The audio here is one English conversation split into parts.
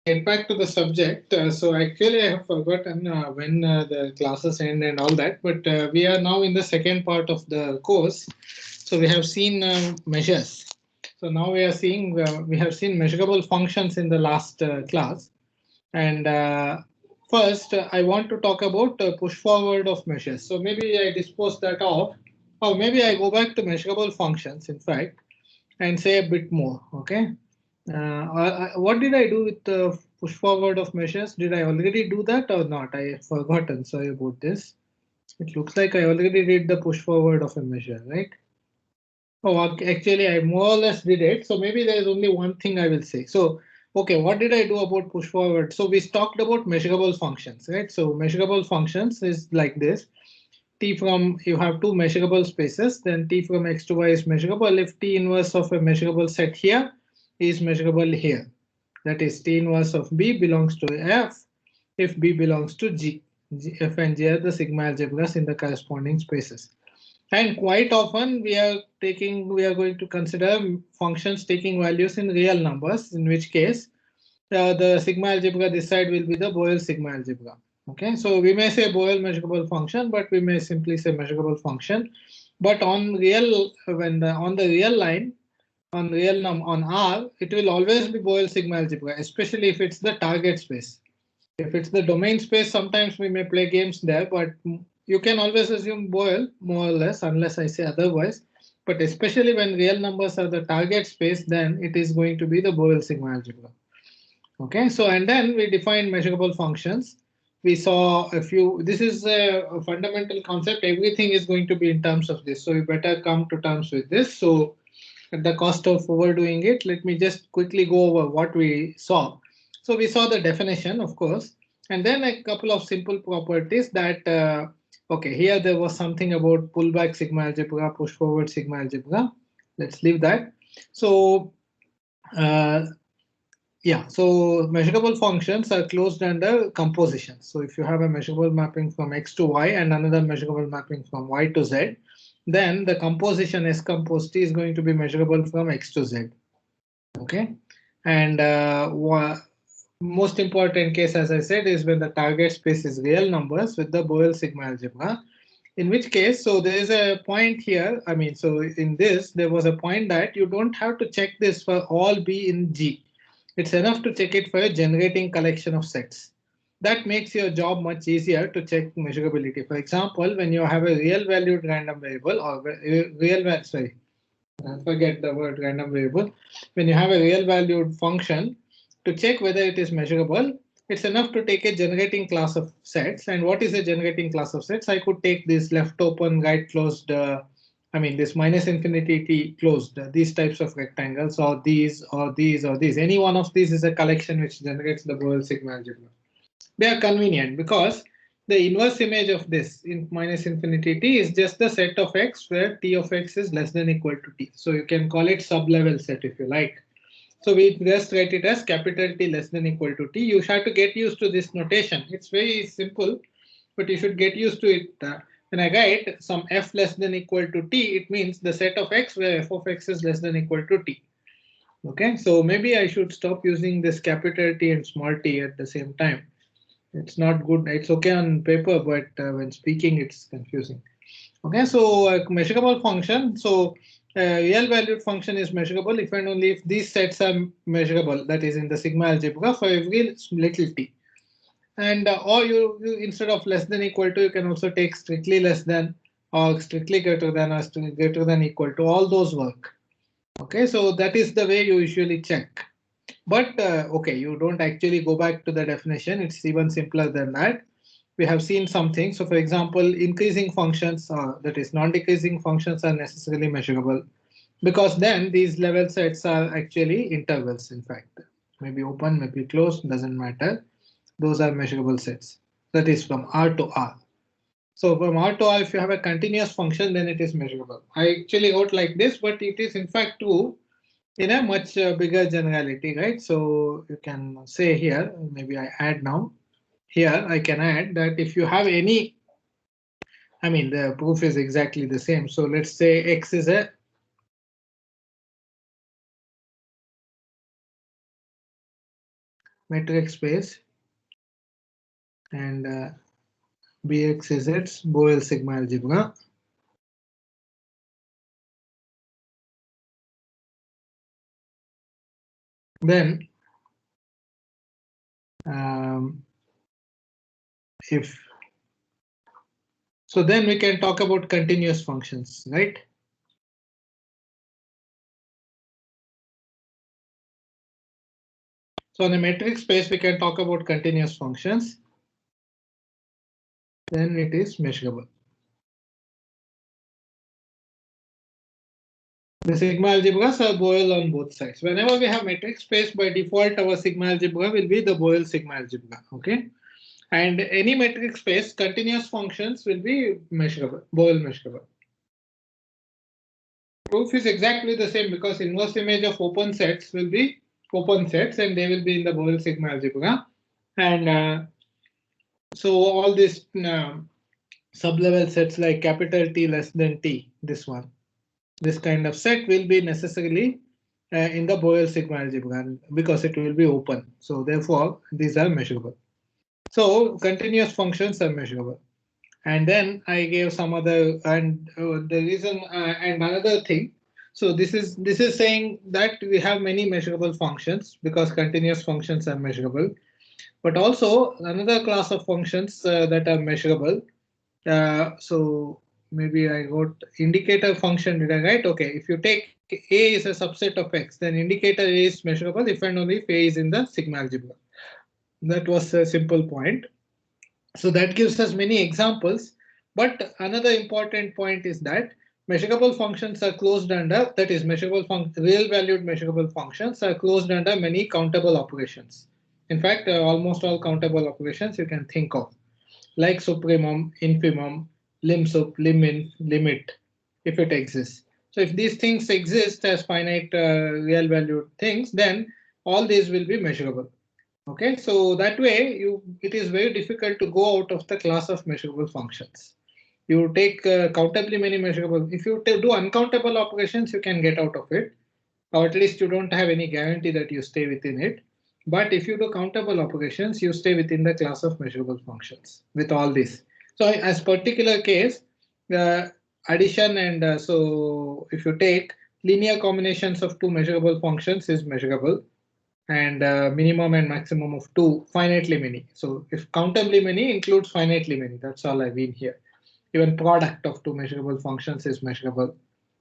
get back to the subject. So actually, I have forgotten when the classes end and all that, but we are now in the second part of the course. So we have seen measures. So now we have seen measurable functions in the last class. And first, I want to talk about push forward of measures. So maybe I dispose that off, or maybe I go back to measurable functions, in fact, and say a bit more. Okay. What did I do with the push forward of measures? Did I already do that or not? I have forgotten. Sorry about this. It looks like I already did the push forward of a measure, right? Oh, actually, I more or less did it. So maybe there is only one thing I will say. So, okay, what did I do about push forward? So we talked about measurable functions, right? So measurable functions is like this. T from, you have two measurable spaces, then T from X to Y is measurable if T inverse of a measurable set here is measurable here. That is T inverse of B belongs to F if B belongs to G. F and G are the sigma algebras in the corresponding spaces. And quite often we are going to consider functions taking values in real numbers, in which case the sigma algebra this side will be the Boyle sigma algebra. Okay, so we may say Boyle measurable function, but we may simply say measurable function. But on real, on the real line, on R, it will always be Boyle sigma algebra, especially if it's the target space. If it's the domain space, sometimes we may play games there, but you can always assume Boyle more or less, unless I say otherwise. But especially when real numbers are the target space, then it is going to be the Boyle sigma algebra. Okay, so and then we defined measurable functions. We saw a few. This is a fundamental concept. Everything is going to be in terms of this. So you better come to terms with this. So at the cost of overdoing it, let me just quickly go over what we saw. So we saw the definition, of course, and then a couple of simple properties that, okay, here there was something about pullback sigma algebra, push forward sigma algebra. Let's leave that. So uh, yeah, so measurable functions are closed under composition. So if you have a measurable mapping from X to Y and another measurable mapping from Y to Z, then the composition S composed T is going to be measurable from X to Z. Okay. And most important case, as I said, is when the target space is real numbers with the Boyle sigma algebra. In which case, so there is a point here. I mean, so in this, there was a point that you don't have to check this for all B in G. It's enough to check it for a generating collection of sets. That makes your job much easier to check measurability. For example, when you have a real valued random variable or sorry, forget the word random variable. When you have a real valued function, to check whether it is measurable, it's enough to take a generating class of sets. And what is a generating class of sets? I could take this left open, right closed, I mean this minus infinity t closed, these types of rectangles, or these, or these, or these. Any one of these is a collection which generates the Boyle sigma algebra. They are convenient because the inverse image of this in minus infinity t is just the set of x where t of x is less than equal to t. So you can call it sub-level set if you like. So we just write it as capital T less than equal to t. You have to get used to this notation. It's very simple, but you should get used to it. When I write some f less than equal to t, it means the set of x where f of x is less than equal to t. Okay, so maybe I should stop using this capital T and small t at the same time. It's not good. It's okay on paper, but when speaking, it's confusing. Okay, so measurable function. So real valued function is measurable if and only if these sets are measurable. That is in the sigma algebra for every little t. And or you instead of less than equal to, you can also take strictly less than or strictly greater than or greater than equal to. All those work. Okay, so that is the way you usually check. But okay, you don't actually go back to the definition. It's even simpler than that. We have seen something. So for example, increasing functions, that is non-decreasing functions, are necessarily measurable because then these level sets are actually intervals. In fact, maybe open, maybe closed, doesn't matter. Those are measurable sets. That is from R to R. So from R to R, if you have a continuous function, then it is measurable. I actually wrote like this, but it is in fact true in a much bigger generality, right? So you can say here, maybe I add now. Here I can add that if you have any, I mean the proof is exactly the same. So let's say x is a metric space and Bx is its Boyle sigma algebra. Then if so, then we can talk about continuous functions, right? So in a metric space, we can talk about continuous functions. Then it is measurable. The sigma algebras are Boyle on both sides. Whenever we have metric space, by default, our sigma algebra will be the Boyle sigma algebra. Okay. And any metric space, continuous functions will be measurable, Boyle measurable. Proof is exactly the same because inverse image of open sets will be open sets and they will be in the Boyle sigma algebra. And so all these sublevel sets like capital T less than T, this kind of set will be necessarily in the Boyle sigma algebra because it will be open. So therefore, these are measurable. So continuous functions are measurable. And then I gave some other and the reason and another thing. So this is saying that we have many measurable functions because continuous functions are measurable. But also another class of functions that are measurable. So maybe I got indicator function. Did I write? Okay, if you take A is a subset of X, then indicator A is measurable if and only if A is in the sigma algebra. That was a simple point. So that gives us many examples. But another important point is that measurable functions are closed under, that is real valued measurable functions are closed under many countable operations. In fact, almost all countable operations you can think of, like supremum, infimum, lim sup, lim inf, limit, if it exists. So if these things exist as finite real valued things, then all these will be measurable. Okay, so that way it is very difficult to go out of the class of measurable functions. You take countably many measurable. If you do uncountable operations, you can get out of it, or at least you don't have any guarantee that you stay within it. But if you do countable operations, you stay within the class of measurable functions with all this. So as particular case, addition and so if you take linear combinations of two measurable functions is measurable, and minimum and maximum of two finitely many. So if countably many includes finitely many, that's all I mean here. Even product of two measurable functions is measurable.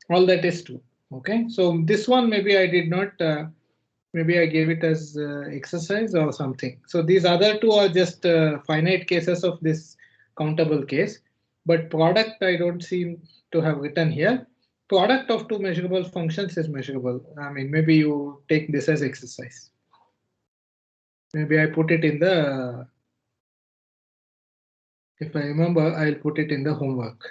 All that is true. Okay, so this one maybe I did not, maybe I gave it as exercise or something. So these other two are just finite cases of this countable case, but product I don't seem to have written here. Product of two measurable functions is measurable. I mean, maybe you take this as exercise. Maybe I put it in the, if I remember, I'll put it in the homework.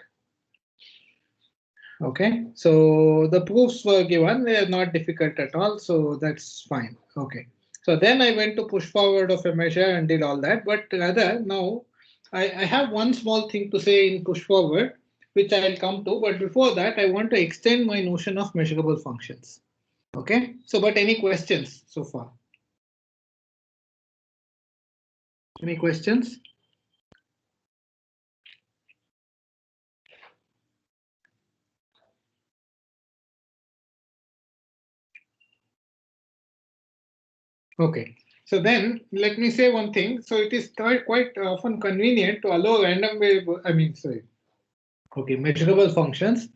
Okay, so the proofs were given, they are not difficult at all, so that's fine. Okay, so then I went to push forward of a measure and did all that, but rather now I have one small thing to say in push forward, which I'll come to, but before that I want to extend my notion of measurable functions. Okay, so but any questions so far? Any questions? Okay, so then let me say one thing. So it is quite often convenient to allow random variable, okay, measurable functions.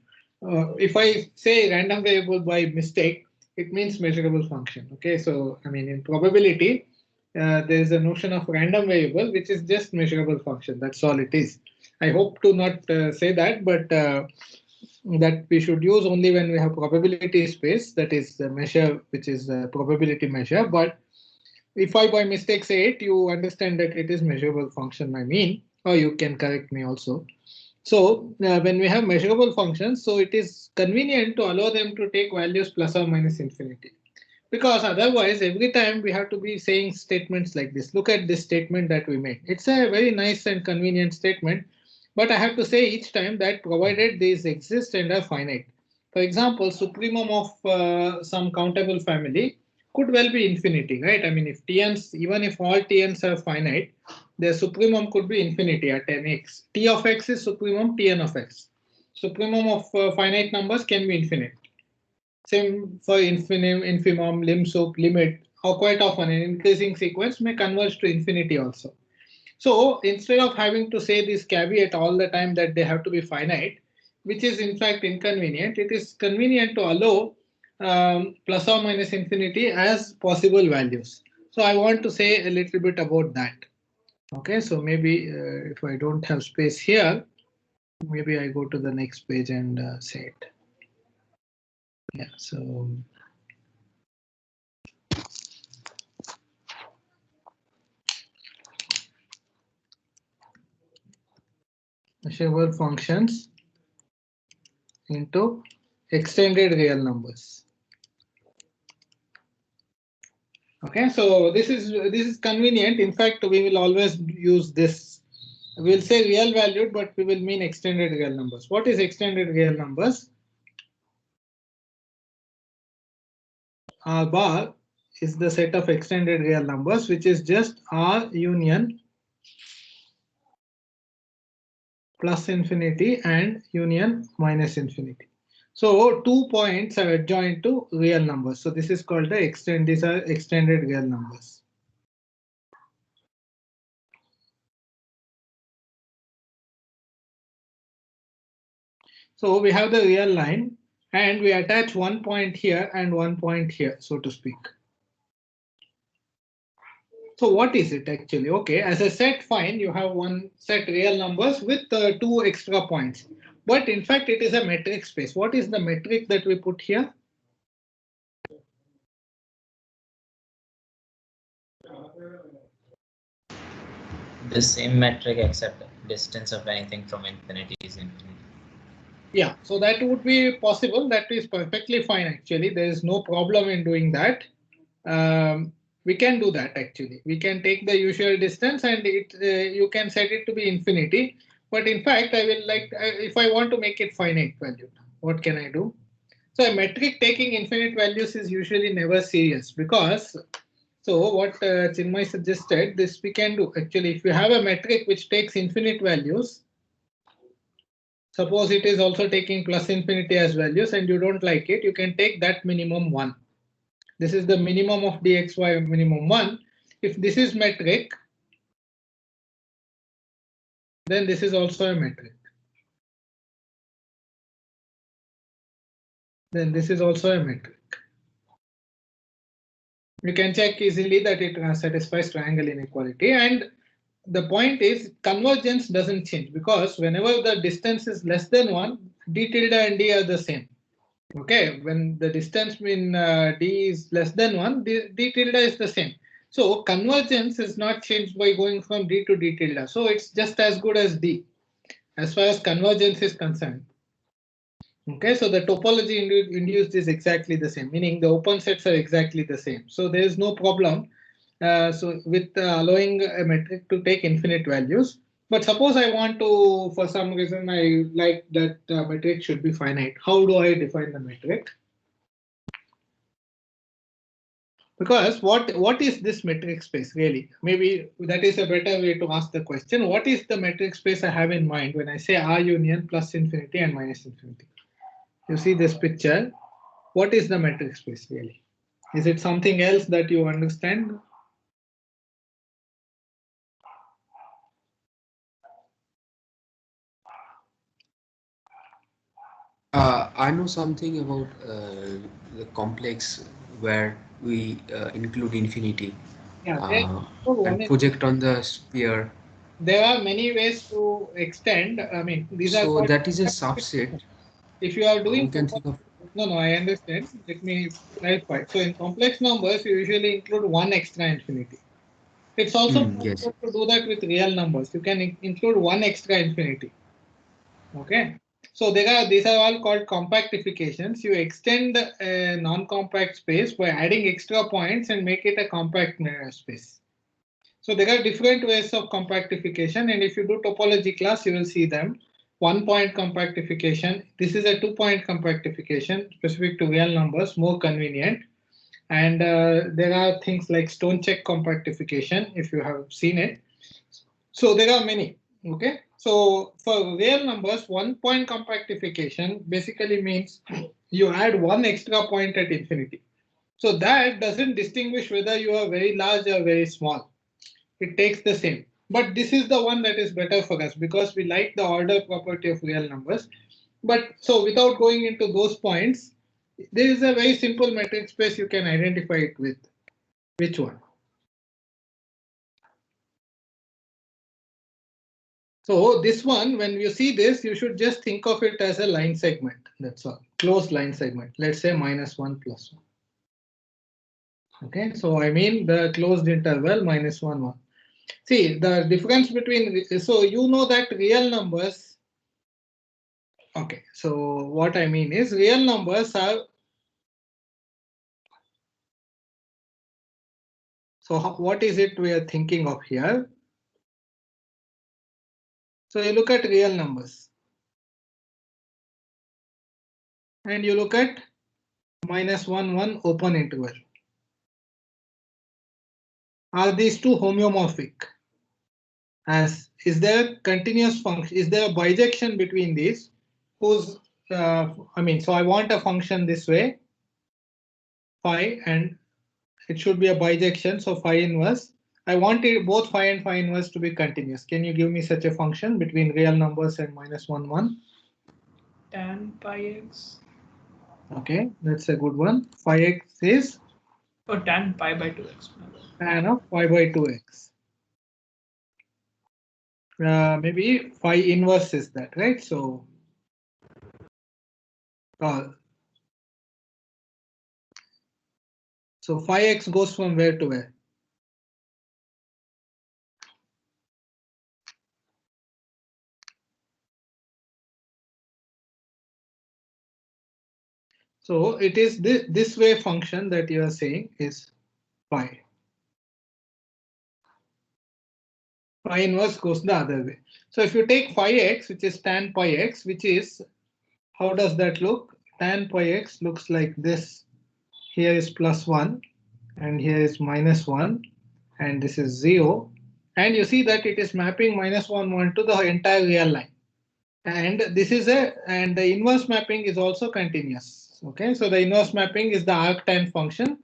If I say random variable by mistake, it means measurable function. Okay, so I mean in probability, there is a notion of random variable which is just measurable function. That's all it is. I hope to not say that, but that we should use only when we have probability space, that is the measure which is a probability measure. But if I by mistake say it, you understand that it is measurable function, I mean, or you can correct me also. So when we have measurable functions, so it is convenient to allow them to take values plus or minus infinity. Because otherwise, every time we have to be saying statements like this. Look at this statement that we made. It's a very nice and convenient statement, but I have to say each time that provided these exist and are finite. For example, supremum of some countable family could well be infinity, right? I mean, if tn's, even if all tn's are finite, the supremum could be infinity at nx. T of x is supremum tn of x. Supremum of finite numbers can be infinite. Same for infimum, lim sup, limit, or quite often an increasing sequence may converge to infinity also. So instead of having to say this caveat all the time that they have to be finite, which is in fact inconvenient, it is convenient to allow plus or minus infinity as possible values. So I want to say a little bit about that. Okay, so maybe if I don't have space here, maybe I go to the next page and say it. Yeah, so measurable functions into extended real numbers. Okay, so this is convenient. In fact, we will always use this. We'll say real valued, but we will mean extended real numbers. What is extended real numbers? R bar is the set of extended real numbers, which is just R union plus infinity and union minus infinity. So 2 points are adjoined to real numbers. So this is called the these are extended real numbers. So we have the real line and we attach 1 point here and 1 point here, so to speak. So what is it actually? Okay, as a set, fine, you have one set real numbers with 2 extra points. But in fact, it is a metric space. What is the metric that we put here? The same metric except distance of anything from infinity is infinity. Yeah, so that would be possible. That is perfectly fine actually. There is no problem in doing that. We can do that actually. We can take the usual distance and you can set it to be infinity. But in fact, I will like if I want to make it finite value, what can I do? So a metric taking infinite values is usually never serious because so what Chinmay suggested, this we can do actually. If you have a metric which takes infinite values, suppose it is also taking plus infinity as values and you don't like it, you can take that minimum 1. This is the minimum of dxy minimum 1. If this is metric, then this is also a metric. Then this is also a metric. You can check easily that it satisfies triangle inequality. And the point is convergence doesn't change because whenever the distance is less than 1, d tilde and d are the same. Okay, when the distance between d is less than 1, d tilde is the same. So convergence is not changed by going from d to d tilde. So it's just as good as d as far as convergence is concerned. Okay, so the topology induced is exactly the same, meaning the open sets are exactly the same. So there is no problem. So with allowing a metric to take infinite values. But suppose I want to, for some reason, I like that metric should be finite. How do I define the metric? Because what is this metric space really? Maybe that is a better way to ask the question. What is the metric space I have in mind when I say R union plus infinity and minus infinity? You see this picture. What is the metric space really? Is it something else that you understand? I know something about the complex where we include infinity Yeah, and project on the sphere. there are many ways to extend. I mean, these are So called. that is a subset. If you are We doing can think of. no, I understand. Let me clarify. So in complex numbers, you usually include one extra infinity. It's also Yes. possible to do that with real numbers. You can include one extra infinity. Okay. So these are all called compactifications. You extend a non-compact space by adding extra points and make it a compact space. So there are different ways of compactification, and if you do topology class, you will see them. 1 point compactification. This is a 2 point compactification specific to real numbers, more convenient. And there are things like stone check compactification, if you have seen it. So there are many. Okay. So for real numbers, 1-point compactification basically means you add one extra point at infinity. So that doesn't distinguish whether you are very large or very small. It takes the same. But this is the one that is better for us because we like the order property of real numbers. But so without going into those points, there is a very simple metric space you can identify it with. Which one? So this one, when you see this, you should just think of it as a line segment. That's all. Closed line segment. Let's say -1 + 1. Okay, so I mean the closed interval -1, 1. See the difference between, so you know that real numbers. Okay, so what I mean is real numbers are. So what is it we are thinking of here? So you look at real numbers. And you look at -1, 1 open interval. Are these two homeomorphic? As is there continuous function? Is there a bijection between these? Whose I mean, so I want a function this way, phi, and it should be a bijection. So phi inverse. I want it, both phi and phi inverse to be continuous. Can you give me such a function between real numbers and -1, 1? Tan pi x. Okay, that's a good one. Phi x is Tan pi by 2x. tan of pi by 2x. Maybe phi inverse is that, right? So so phi x goes from where to where? So it is this way function that you are saying is phi. Phi inverse goes the other way. So if you take phi x, which is tan pi x, which is, how does that look? Tan pi x looks like this. Here is +1 and here is -1 and this is 0. And you see that it is mapping -1, 1 to the entire real line. And this is and the inverse mapping is also continuous. Okay, so the inverse mapping is the arctan function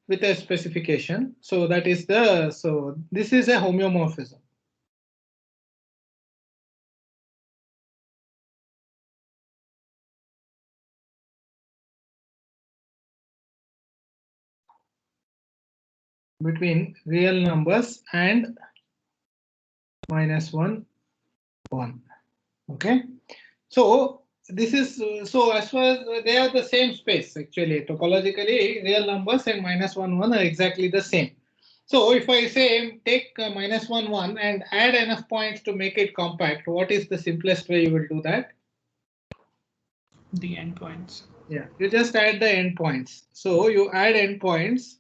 with a specification. So that is so this is a homeomorphism. Between real numbers and -1, 1. Okay, so this is so as far as they are the same space actually topologically, real numbers and -1, 1 are exactly the same. So if I say take -1, 1 and add enough points to make it compact, what is the simplest way you will do that? The endpoints. Yeah, you just add the endpoints. So you add endpoints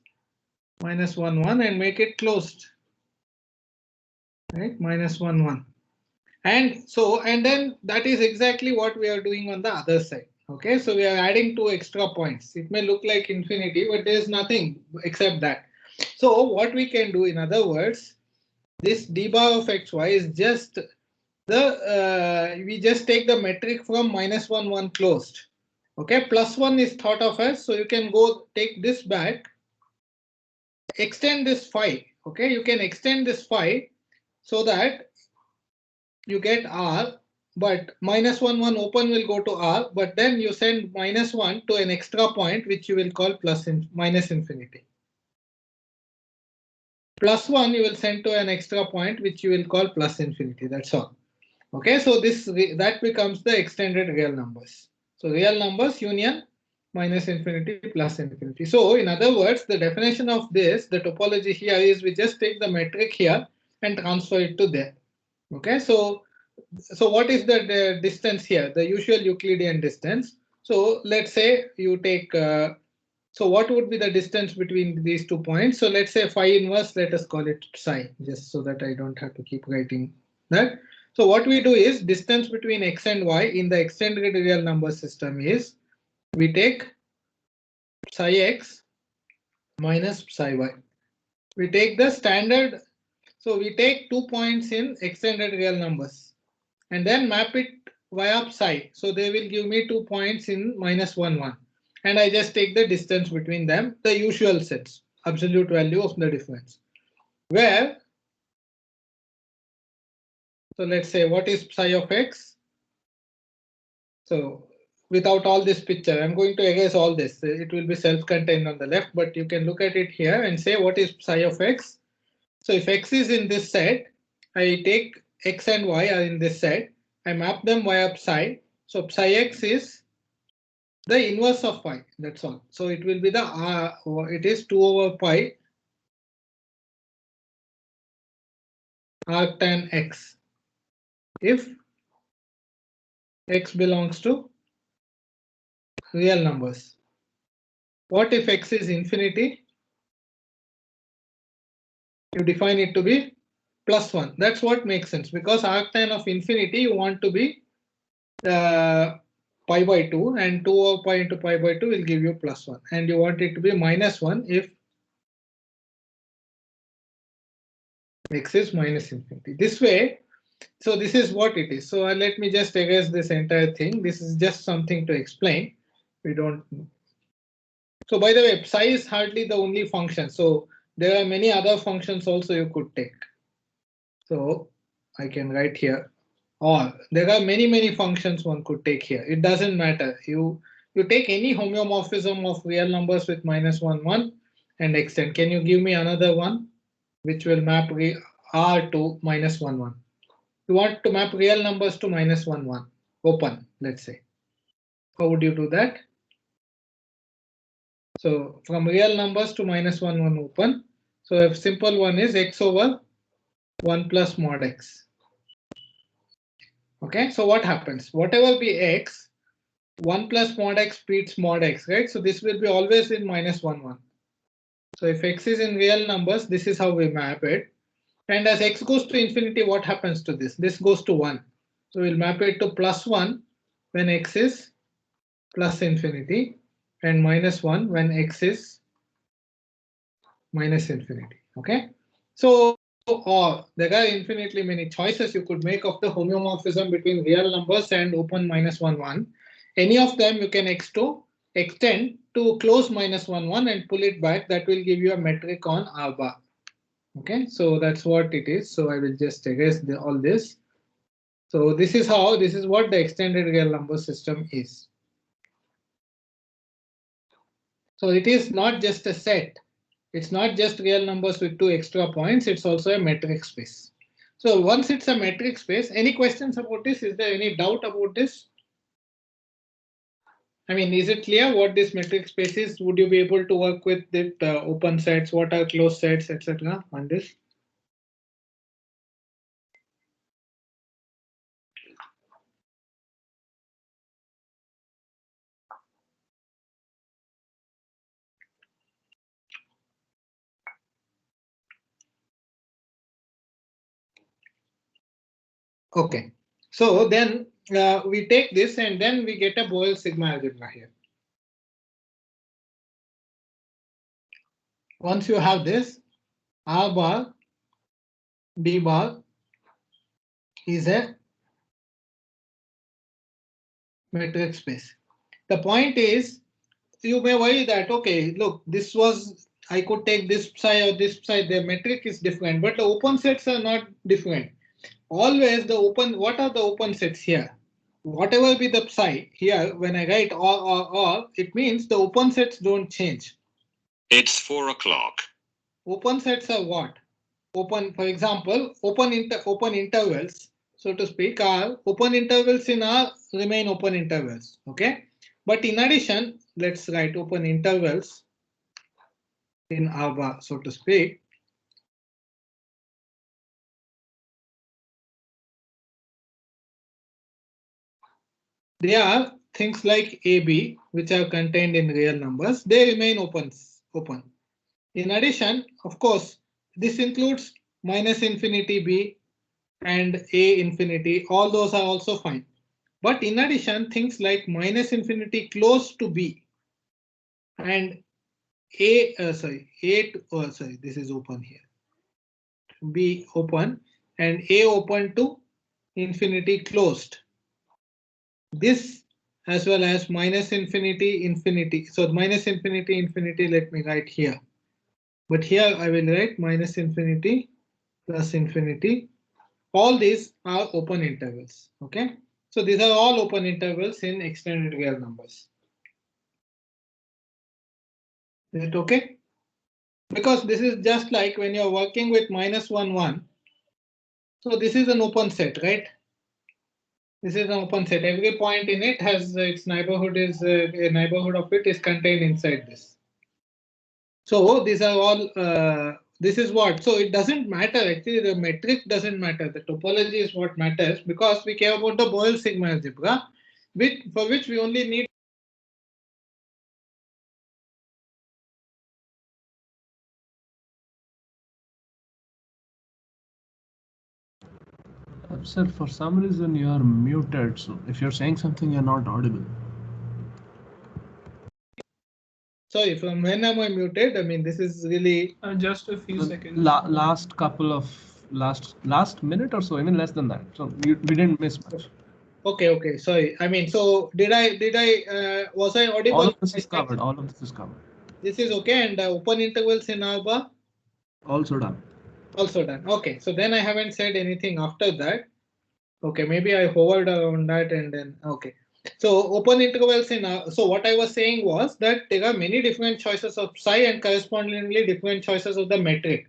-1, 1 and make it closed. Right, -1, 1. And so, and then that is exactly what we are doing on the other side. Okay, so we are adding 2 extra points. It may look like infinity, but there is nothing except that. So what we can do, in other words, this d bar of xy is just the we just take the metric from -1, 1 closed. Okay, +1 is thought of as, so you can go take this back, extend this phi. Okay, you can extend this phi so that you get R, but -1, 1 open will go to R, but then you send -1 to an extra point which you will call minus infinity. +1 you will send to an extra point which you will call plus infinity. That's all. Okay, so that becomes the extended real numbers. So real numbers union -infinity plus infinity. So in other words, the definition of this, the topology here is we just take the metric here and transfer it to there. Okay, so what is the distance here? The usual Euclidean distance. So let's say you take, so what would be the distance between these 2 points? So let's say phi inverse, let us call it psi, just so that I don't have to keep writing that. So what we do is distance between x and y in the extended real number system is we take psi x minus psi y. We take the standard. So we take 2 points in extended real numbers and then map it via psi. So they will give me 2 points in minus 1, 1. And I just take the distance between them, the usual sets, absolute value of the difference. Where, so let's say, what is psi of x? So without all this picture, I'm going to erase all this. It will be self-contained on the left, but you can look at it here and say what is psi of x. So if x is in this set, I take x and y are in this set, I map them via psi. So psi x is the inverse of pi, that's all. So it will be the it is 2 over pi arctan x if x belongs to real numbers. What if x is infinity? You define it to be plus 1. That's what makes sense, because arctan of infinity you want to be pi by 2, and 2 over pi into pi by 2 will give you plus 1, and you want it to be minus 1 if x is minus infinity. This way, so this is what it is. So let me just erase this entire thing. This is just something to explain. We don't. So by the way, psi is hardly the only function. So there are many other functions also you could take. So I can write here, or there are many functions one could take here. It doesn't matter. You take any homeomorphism of real numbers with minus 1, 1 and extend. Can you give me another one which will map R to minus 1, 1? You want to map real numbers to minus 1, 1. Open, let's say. How would you do that? So from real numbers to minus 1, 1 open. So a simple one is x over 1 plus mod x. Okay, so what happens? Whatever be x, 1 plus mod x beats mod x, right? So this will be always in minus 1, 1. So if x is in real numbers, this is how we map it. And as x goes to infinity, what happens to this? This goes to 1. So we'll map it to plus 1 when x is plus infinity, and minus 1 when x is minus infinity. Okay, so there are infinitely many choices you could make of the homeomorphism between real numbers and open minus 1, 1. Any of them you can extend to close minus 1, 1 and pull it back. That will give you a metric on R bar. Okay, so that's what it is. So I will just erase all this. So this is what the extended real number system is. So it is not just a set. It's not just real numbers with 2 extra points. It's also a metric space. So once it's a metric space, any questions about this? Is there any doubt about this? I mean, is it clear what this metric space is? Would you be able to work with it, open sets, what are closed sets, etc. on this? Okay, so then we take this and then we get a Boyle sigma algebra here. Once you have this, R bar, D bar is a metric space. The point is, you may worry that, okay, look, this was, I could take this psi or this psi, the metric is different, but the open sets are not different. Always the open, what are the open sets here? Whatever be the psi here, when I write or, it means the open sets don't change. It's 4 o'clock. Open sets are what? Open, for example, open intervals, so to speak, are open intervals in R remain open intervals. Okay, but in addition, let's write open intervals in R bar, so to speak. They are things like AB, which are contained in real numbers. They remain open. In addition, of course, this includes minus infinity B and A infinity. All those are also fine. But in addition, things like minus infinity close to B and this is open here. B open and A open to infinity closed. This as well as minus infinity, infinity. So minus infinity, infinity, let me write here. But here I will write minus infinity plus infinity. All these are open intervals. Okay. So these are all open intervals in extended real numbers. Is it okay? Because this is just like when you're working with -1, 1. So this is an open set, right? This is an open set. Every point in it has its neighborhood is a neighborhood of it is contained inside this. So these are all. This is what. So it doesn't matter. Actually, the metric doesn't matter. The topology is what matters because we care about the Boyle sigma algebra, for which we only need. Sir, for some reason you are muted. So if you're saying something, you're not audible. Sorry, from when am I muted? I mean, this is really Just a few seconds. Last couple of last minute or so, even less than that. So we didn't miss much. okay. Sorry. I mean, so did I was I audible? All of this is covered. All of this is covered. This is okay, and open intervals in alpha Also done. also done. Okay, so then I haven't said anything after that. Okay, maybe I hovered around that and then okay. So open intervals in so what I was saying was that there are many different choices of psi and correspondingly different choices of the metric.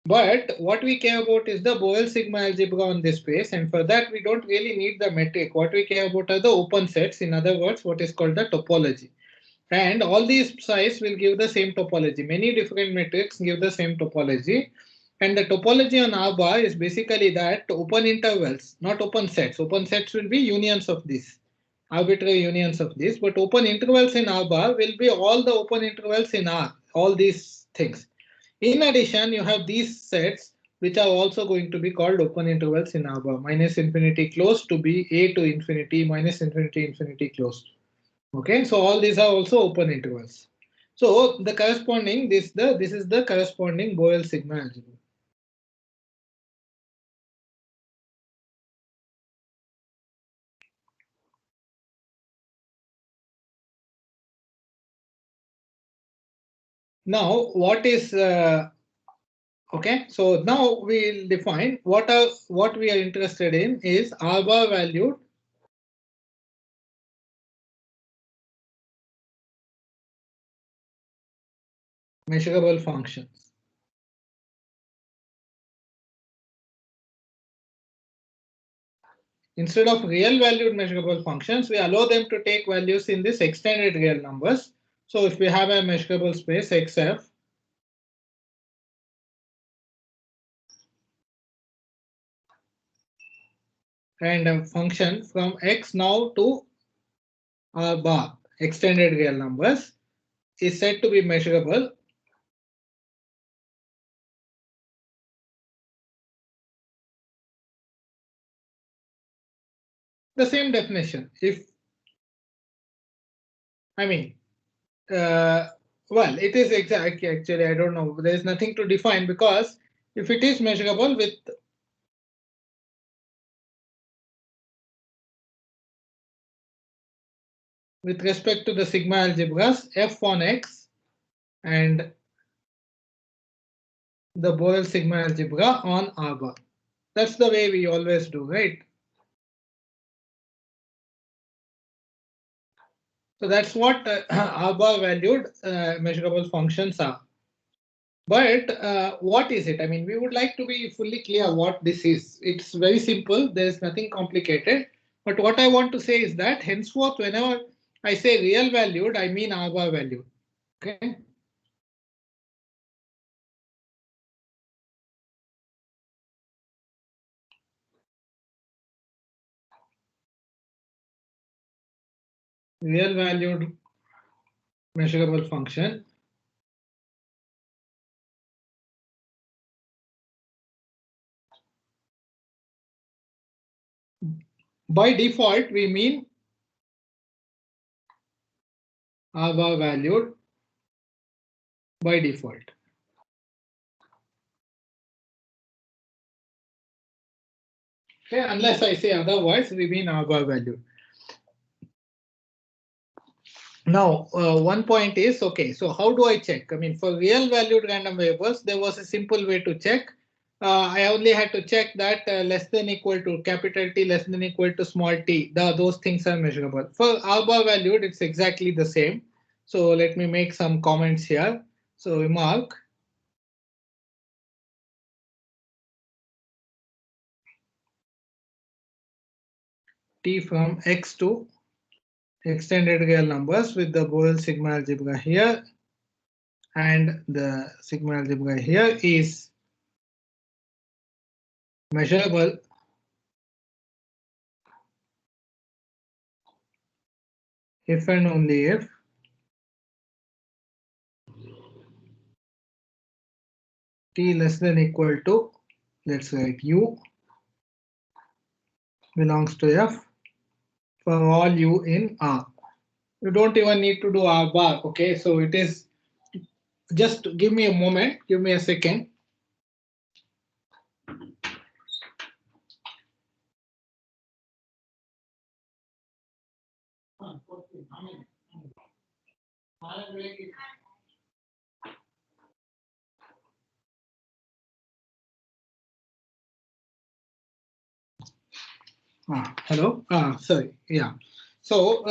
But what we care about is the Boyle sigma algebra on this space, and for that we don't really need the metric. What we care about are the open sets, in other words, what is called the topology. And all these psi's will give the same topology. Many different metrics give the same topology. And the topology on R bar is basically that open intervals, not open sets. Open sets will be unions of these, arbitrary unions of these. But open intervals in R bar will be all the open intervals in R, all these things. In addition, you have these sets which are also going to be called open intervals in R bar. Minus infinity closed to be A to infinity, minus infinity, infinity closed. Okay, so all these are also open intervals. So the corresponding this is the corresponding Boyle sigma algebra. Now what is okay? So now we'll define what we are interested in is R bar valued measurable functions. Instead of real valued measurable functions, we allow them to take values in this extended real numbers. So if we have a measurable space XF, and a function from X now to R bar, extended real numbers, is said to be measurable. The same definition. If I mean, well, it is exactly actually I don't know. There is nothing to define because if it is measurable with respect to the sigma algebras, f on X and the Boyle sigma algebra on R bar. That's the way we always do, right? So that's what R bar valued measurable functions are. But what is it? I mean, we would like to be fully clear what this is. It's very simple. There's nothing complicated. But what I want to say is that henceforth, whenever I say real valued, I mean R bar valued. Okay. Real valued measurable function. By default, we mean R bar valued by default. Okay, unless I say otherwise, we mean R-bar valued. Now, one point is, okay, so how do I check? I mean, for real valued random variables, there was a simple way to check. I only had to check that less than equal to capital T, less than equal to small t. Those things are measurable. For R-bar valued, it's exactly the same. So let me make some comments here. So remark. T from X to extended real numbers with the Borel sigma algebra here, and the sigma algebra here is measurable if and only if t less than equal to, let's write u belongs to f for all u in R. You don't even need to do R bar, okay? So it is, just give me a moment, give me a second. Hello. Sorry. Yeah. So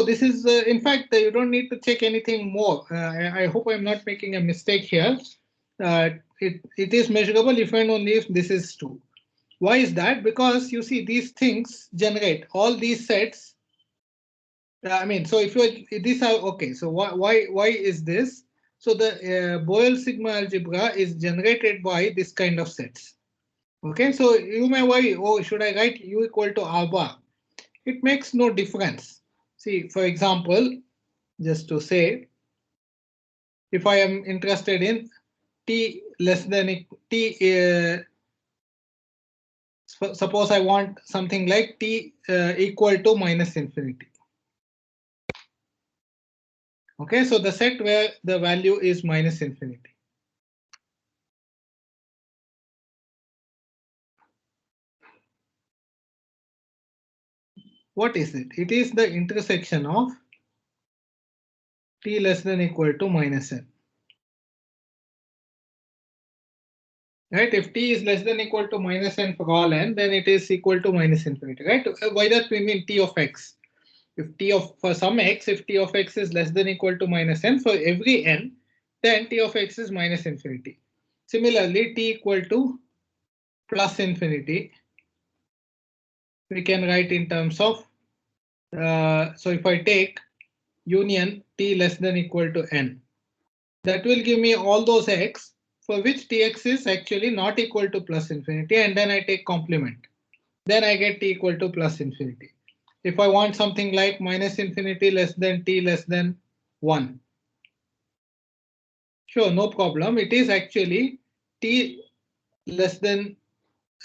this is in fact you don't need to check anything more. I hope I'm not making a mistake here. It is measurable if and only if this is true. Why is that? Because you see these things generate all these sets. I mean, so if you these are okay. So why is this? So the Borel sigma algebra is generated by this kind of sets. Okay, so you may worry, oh, should I write u equal to R bar? It makes no difference. See, for example, just to say, if I am interested in t less than t, suppose I want something like t equal to minus infinity. Okay, so the set where the value is minus infinity. What is it? It is the intersection of t less than equal to minus n. Right? If t is less than equal to minus n for all n, then it is equal to minus infinity, right? By that we mean t of x. If t of for some x, if t of x is less than equal to minus n for every n, then t of x is minus infinity. Similarly, t equal to plus infinity, we can write in terms of, so if I take union t less than equal to n, that will give me all those x for which tx is actually not equal to plus infinity, and then I take complement. Then I get t equal to plus infinity. If I want something like minus infinity less than t less than 1, sure, no problem. It is actually t less than,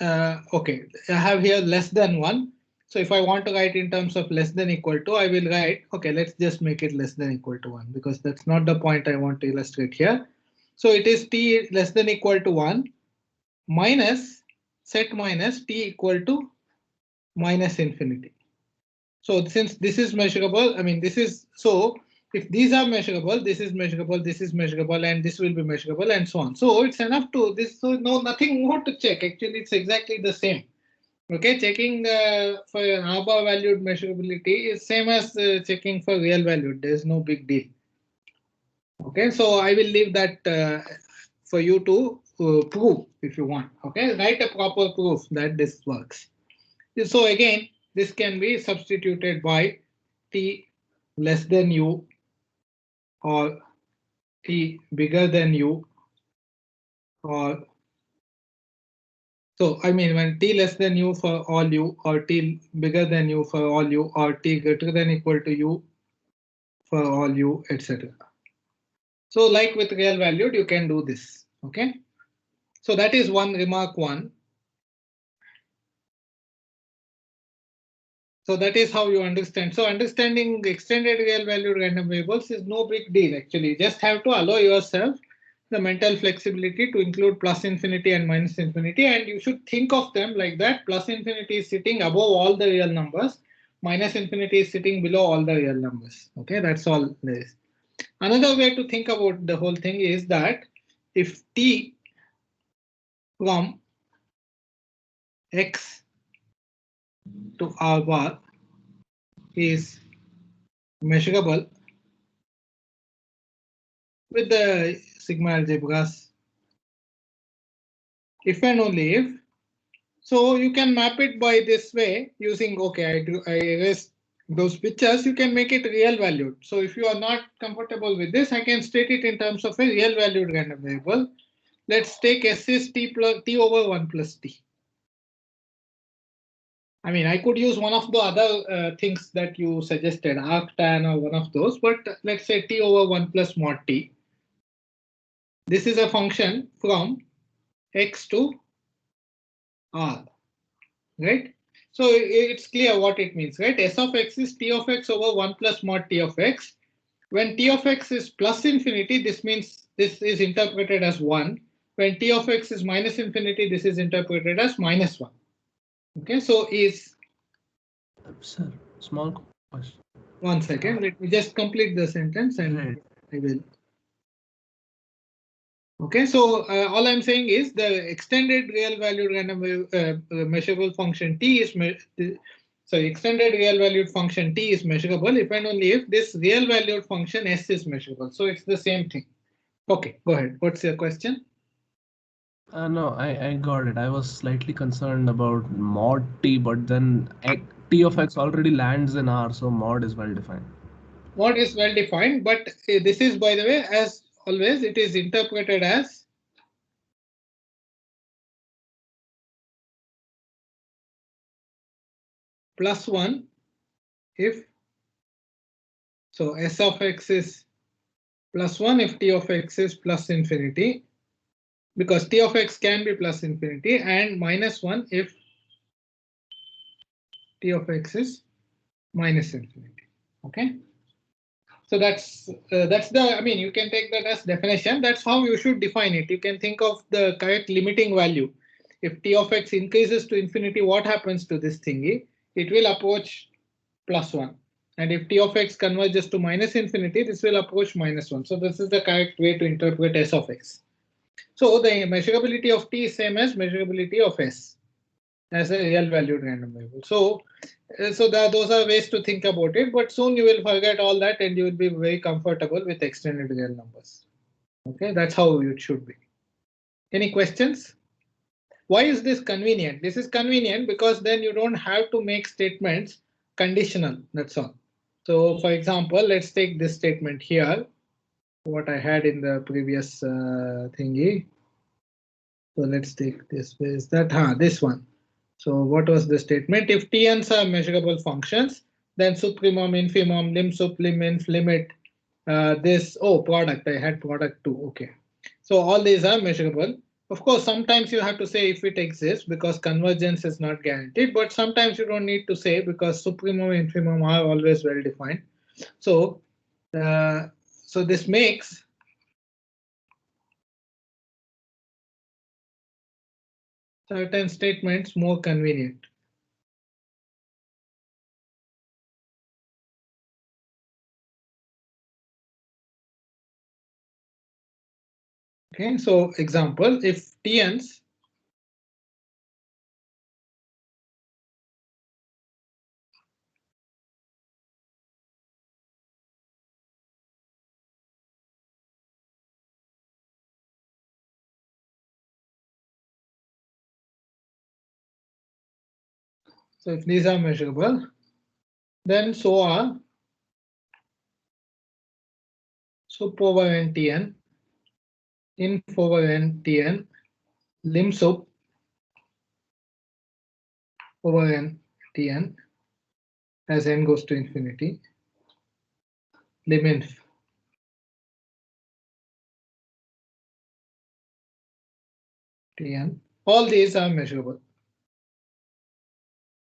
okay, I have here less than 1. So if I want to write in terms of less than equal to, I will write, okay, let's just make it less than equal to 1 because that's not the point I want to illustrate here. So it is t less than equal to 1 minus set minus t equal to minus infinity. So since this is measurable, I mean, this is, so if these are measurable, this is measurable, this is measurable, and this will be measurable, and so on. So it's enough to this. So no, nothing more to check. Actually, it's exactly the same. Okay, checking for an R-bar valued measurability is same as checking for real valued. There's no big deal. Okay, so I will leave that for you to prove if you want. Okay, write a proper proof that this works. So again, this can be substituted by t less than u or t bigger than u, or so I mean when t less than u for all u, or t bigger than u for all u, or t greater than equal to u for all u, etc. So like with real valued, you can do this. Okay, so that is one remark one. So that is how you understand. So understanding extended real valued random variables is no big deal actually. You just have to allow yourself the mental flexibility to include plus infinity and minus infinity, and you should think of them like that. Plus infinity is sitting above all the real numbers, minus infinity is sitting below all the real numbers. Okay, that's all there is. Another way to think about the whole thing is that if t from x to r bar is measurable with the sigma algebras, if and only if, so you can map it by this way using, okay, I erase those pictures, you can make it real valued. So if you are not comfortable with this, I can state it in terms of a real valued random variable. Let's take S is t over 1 plus t. I mean, I could use one of the other things that you suggested, arctan or one of those, but let's say t over 1 plus mod t. This is a function from x to r, right? So it's clear what it means, right? S of x is t of x over 1 plus mod t of x. When t of x is plus infinity, this means this is interpreted as 1. When t of x is minus infinity, this is interpreted as minus 1. Okay, so is... Sir, small question. 1 second, let me just complete the sentence and Right. I will. Okay, so all I'm saying is the extended real valued random measurable function t is extended real valued function t is measurable if and only if this real valued function s is measurable. So it's the same thing. Okay, go ahead. What's your question? No, I got it. I was slightly concerned about mod t, but then t of x already lands in R, so mod is well defined. Mod is well defined, but this is, by the way, as always, it is interpreted as plus 1 if, so s of x is plus 1 if t of x is plus infinity, because t of x can be plus infinity, and minus 1 if t of x is minus infinity. Okay, so that's the, I mean, you can take that as definition. That's how you should define it. You can think of the correct limiting value. If t of x increases to infinity, what happens to this thingy? It will approach plus 1. And if t of x converges to minus infinity, this will approach minus 1. So this is the correct way to interpret s of x. So the measurability of t is same as measurability of s as a real valued random variable. So those are ways to think about it, but soon you will forget all that and you will be very comfortable with extended real numbers. Okay, that's how it should be. Any questions? Why is this convenient? This is convenient because then you don't have to make statements conditional, that's all. So for example, let's take this statement here, what I had in the previous thingy. So let's take this, where is that? This one. So what was the statement? If tn's are measurable functions, then supremum, infimum, lim sup, lim inf, limit, product, I had product too, okay. So all these are measurable. Of course, sometimes you have to say if it exists because convergence is not guaranteed, but sometimes you don't need to say because supremum and infimum are always well defined. So, so this makes certain statements more convenient. Okay, so example, if tn's so if these are measurable, then so are sup over n tn, inf over n tn, lim sup over n tn as n goes to infinity, lim inf tn. All these are measurable.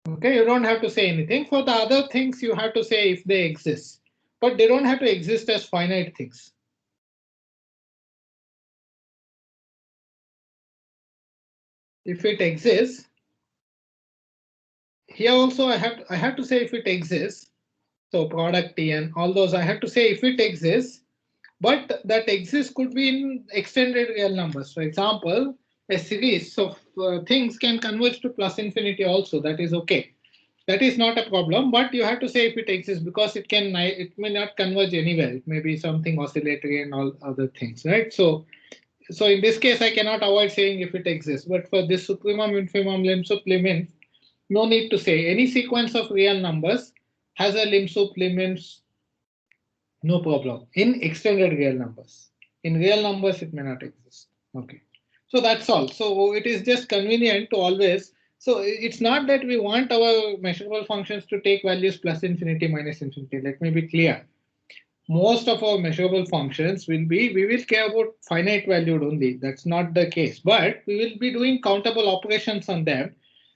Okay, you don't have to say anything. For the other things, you have to say if they exist, but they don't have to exist as finite things. if it exists, here also I have to say if it exists. So product T and all those I have to say if it exists, but that exists could be in extended real numbers. For example, a series of things can converge to plus infinity also. That is okay. That is not a problem, but you have to say if it exists because it may not converge anywhere. It may be something oscillatory and all other things, right? So in this case, I cannot avoid saying if it exists. But for this supremum, infimum, lim sup, lim inf, no need to say. Any sequence of real numbers has a lim sup, lim inf, no problem. In extended real numbers. In real numbers, it may not exist. Okay. So that's all. So it is just convenient to always. So it's not that we want our measurable functions to take values plus infinity, minus infinity. Let me be clear. Most of our measurable functions we will care about finite valued only. That's not the case. But we will be doing countable operations on them.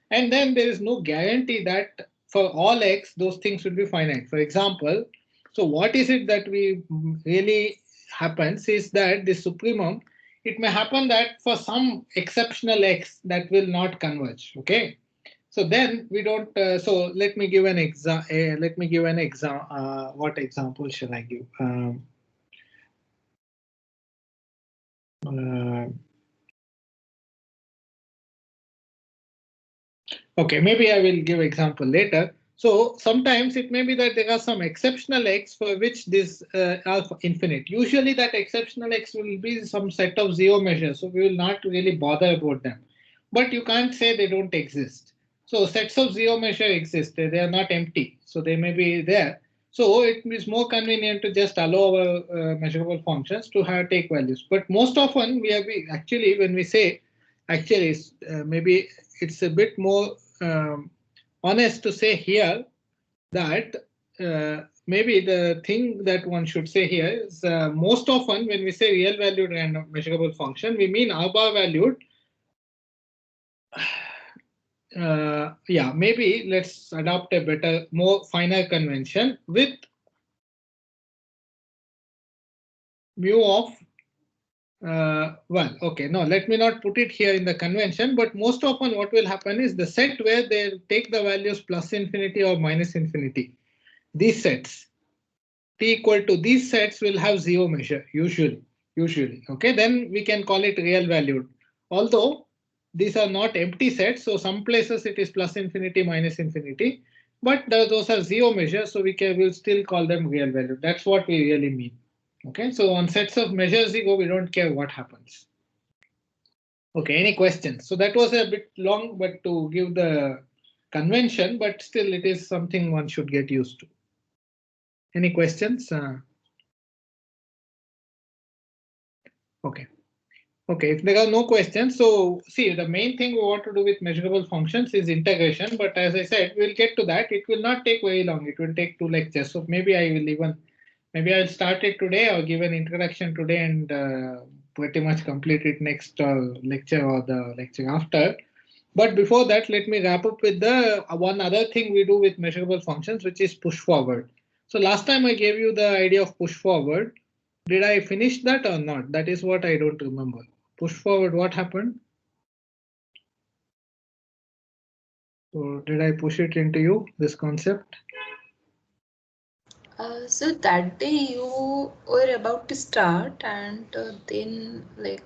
And then there is no guarantee that for all x, those things will be finite. For example, so what is it that we really happens is that the supremum, it may happen that for some exceptional x that will not converge. Okay. So then we don't. So let me give an example. What example shall I give? Okay, maybe I will give example later. So sometimes it may be that there are some exceptional x for which this are infinite. Usually that exceptional x will be some set of zero measures, so we will not really bother about them. But you can't say they don't exist. So sets of zero measure exist. They are not empty, so they may be there. So it is more convenient to just allow our measurable functions to take values. But most often actually when we say actually maybe it's a bit more honest to say here that maybe the thing that one should say here is most often when we say real valued and measurable function, we mean R bar valued. Yeah, maybe let's adopt a better, more finer convention with mu of well, okay, no, let me not put it here in the convention, but most often what will happen is the set where they take the values plus infinity or minus infinity. These sets, t equal to these sets will have zero measure, usually, okay, then we can call it real valued. Although these are not empty sets, so some places it is plus infinity, minus infinity, but those are zero measures, so we'll still call them real valued. That's what we really mean. Okay, so on sets of measures we don't care what happens. Okay, any questions? So that was a bit long, but to give the convention, but still it is something one should get used to. Any questions? Okay. Okay, if there are no questions, so see, the main thing we want to do with measurable functions is integration, but as I said, we'll get to that. It will not take very long. It will take 2 lectures. So maybe I'll start it today or give an introduction today and pretty much complete it next lecture or the lecture after. But before that, let me wrap up with the one other thing we do with measurable functions, which is push forward. So last time I gave you the idea of push forward. Did I finish that or not? That is what I don't remember. Push forward, what happened? So did I push it into you, this concept? So that day you were about to start and then like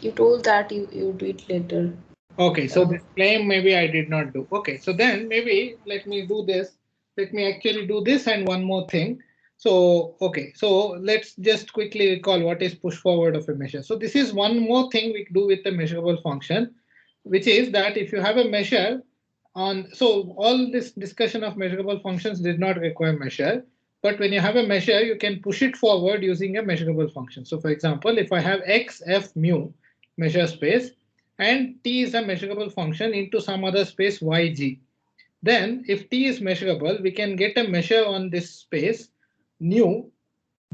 you told that you do it later. Okay, so this claim maybe I did not do. Okay, so then maybe let me do this. Let me actually do this and one more thing. So, okay, so let's just quickly recall what is push forward of a measure. So this is one more thing we do with the measurable function, which is that if you have a measure on, so all this discussion of measurable functions did not require measure, but when you have a measure, you can push it forward using a measurable function. So for example, if I have x, f, mu, measure space, and t is a measurable function into some other space yg. Then if t is measurable, we can get a measure on this space nu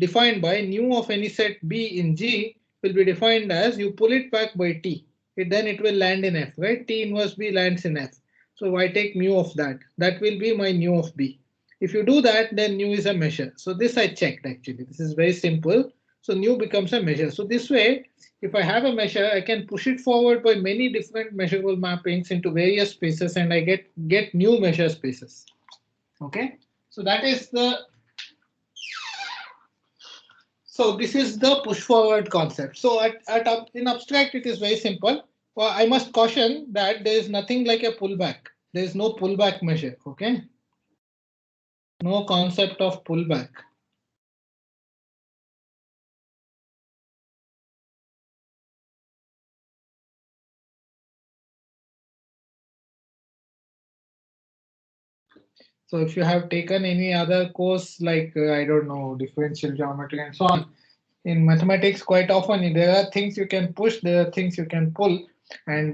defined by nu of any set b in G will be defined as you pull it back by t. Then it will land in F, right? T inverse B lands in F. So I take mu of that. That will be my nu of B. If you do that, then nu is a measure. So this I checked actually. This is very simple. So nu becomes a measure. So this way, if I have a measure, I can push it forward by many different measurable mappings into various spaces, and I get new measure spaces. Okay, so that is the. So this is the push forward concept. So in abstract, it is very simple. Well, I must caution that there is nothing like a pullback. There is no pullback measure. Okay, no concept of pullback. So if you have taken any other course like, I don't know, differential geometry and so on, in mathematics quite often there are things you can push, there are things you can pull, and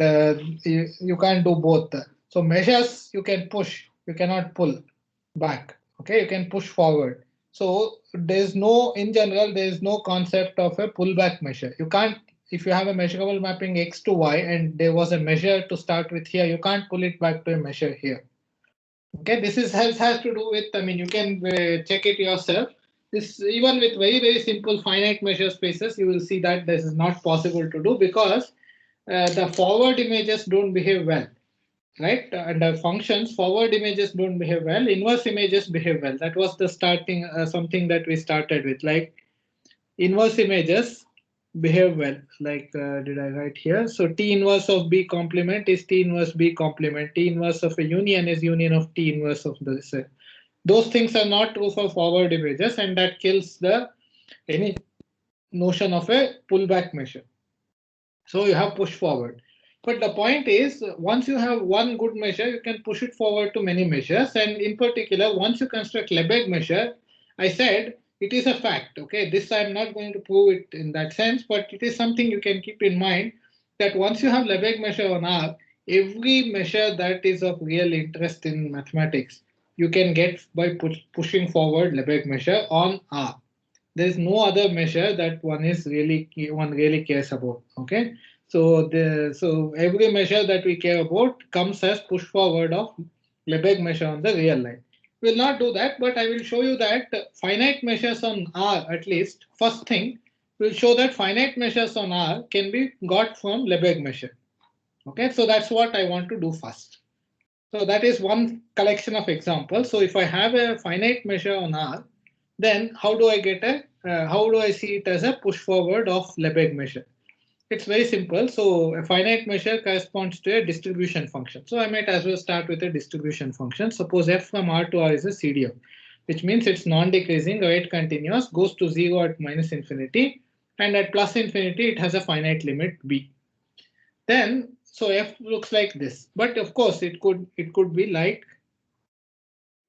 you can't do both. So measures you can push, you cannot pull back. Okay, you can push forward. So there's no, in general, there is no concept of a pullback measure. You can't, if you have a measurable mapping x to y and there was a measure to start with here, you can't pull it back to a measure here. Okay, this is has to do with, I mean, you can check it yourself. This, even with very simple finite measure spaces, you will see that this is not possible to do because the forward images don't behave well, right? Under functions, forward images don't behave well, inverse images behave well. That was the starting something that we started with, like inverse images behave well. Like, did I write here? So T inverse of B complement is T inverse B complement. T inverse of a union is union of T inverse of the set. Those things are not true for forward images, and that kills the any notion of a pullback measure. So you have push forward. But the point is, once you have one good measure, you can push it forward to many measures. And in particular, once you construct Lebesgue measure, I said it is a fact. Okay, this I'm not going to prove it in that sense, but it is something you can keep in mind that once you have Lebesgue measure on R, every measure that is of real interest in mathematics, you can get by pushing forward Lebesgue measure on R. There is no other measure that one really cares about. Okay, so every measure that we care about comes as push forward of Lebesgue measure on the real line. We'll not do that, but I will show you that finite measures on R, at least first thing, will show that finite measures on R can be got from Lebesgue measure. Okay, so that's what I want to do first. So that is one collection of examples. So if I have a finite measure on R, then how do I get how do I see it as a push forward of Lebesgue measure? It's very simple. So a finite measure corresponds to a distribution function. So I might as well start with a distribution function. Suppose f from R to R is a CDF, which means it's non-decreasing, right, continuous, goes to 0 at minus infinity, and at plus infinity it has a finite limit b. Then so f looks like this, but of course it could be like,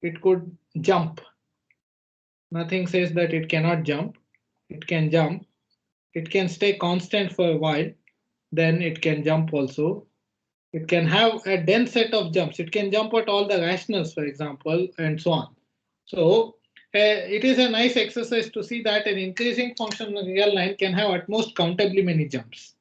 it could jump. Nothing says that it cannot jump. It can jump. It can stay constant for a while. Then it can jump also. It can have a dense set of jumps. It can jump at all the rationals, for example, and so on. So it is a nice exercise to see that an increasing function in a real line can have at most countably many jumps.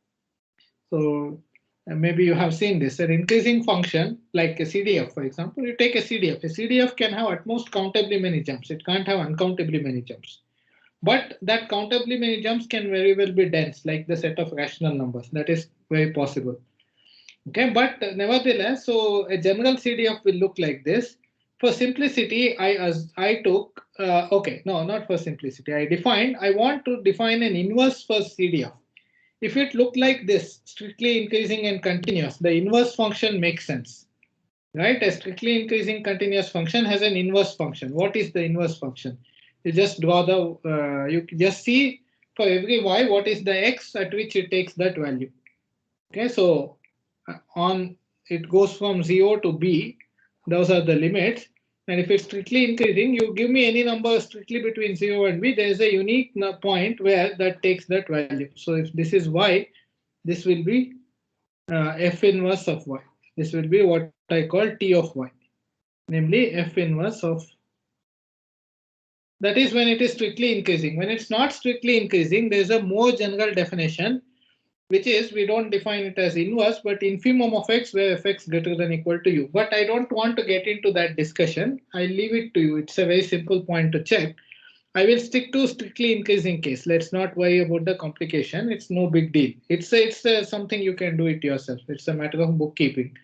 So maybe you have seen this. An increasing function like a CDF, for example, you take a CDF. A CDF can have at most countably many jumps. It can't have uncountably many jumps. But that countably many jumps can very well be dense, like the set of rational numbers. That is very possible. Okay, but nevertheless, so a general CDF will look like this. For simplicity, I took, okay, no, not for simplicity. I want to define an inverse for CDF. If it looked like this, strictly increasing and continuous, the inverse function makes sense, right? A strictly increasing continuous function has an inverse function. What is the inverse function? You just draw the, you just see for every y, what is the x at which it takes that value. Okay, so it goes from 0 to b, those are the limits. And if it's strictly increasing, you give me any number strictly between 0 and b, there is a unique point where that takes that value. So if this is y, this will be f inverse of y. This will be what I call t of y, namely f inverse of. That is when it is strictly increasing. When it's not strictly increasing, there is a more general definition, which is we don't define it as inverse, but infimum of x where fx greater than equal to u. But I don't want to get into that discussion. I leave it to you. It's a very simple point to check. I will stick to strictly increasing case. Let's not worry about the complication. It's no big deal. It's something you can do it yourself. It's a matter of bookkeeping.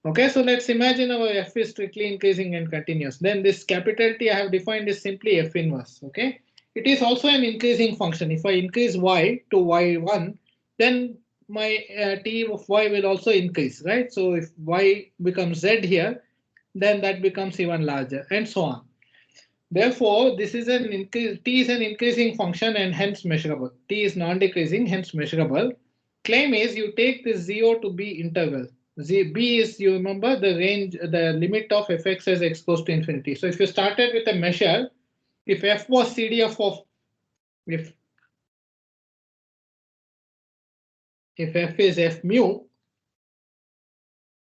Okay, so let's imagine our f is strictly increasing and continuous. Then this capital T I have defined is simply f inverse. Okay, it is also an increasing function. If I increase y to y1, then my T of y will also increase, right? So if y becomes z here, then that becomes even larger, and so on. Therefore, this is an increase. T is an increasing function and hence measurable. T is non-decreasing, hence measurable. Claim is you take this 0 to b interval. B is, you remember, the range, the limit of fx as x goes to infinity. So if you started with a measure, if f was CDF of, if f is f mu,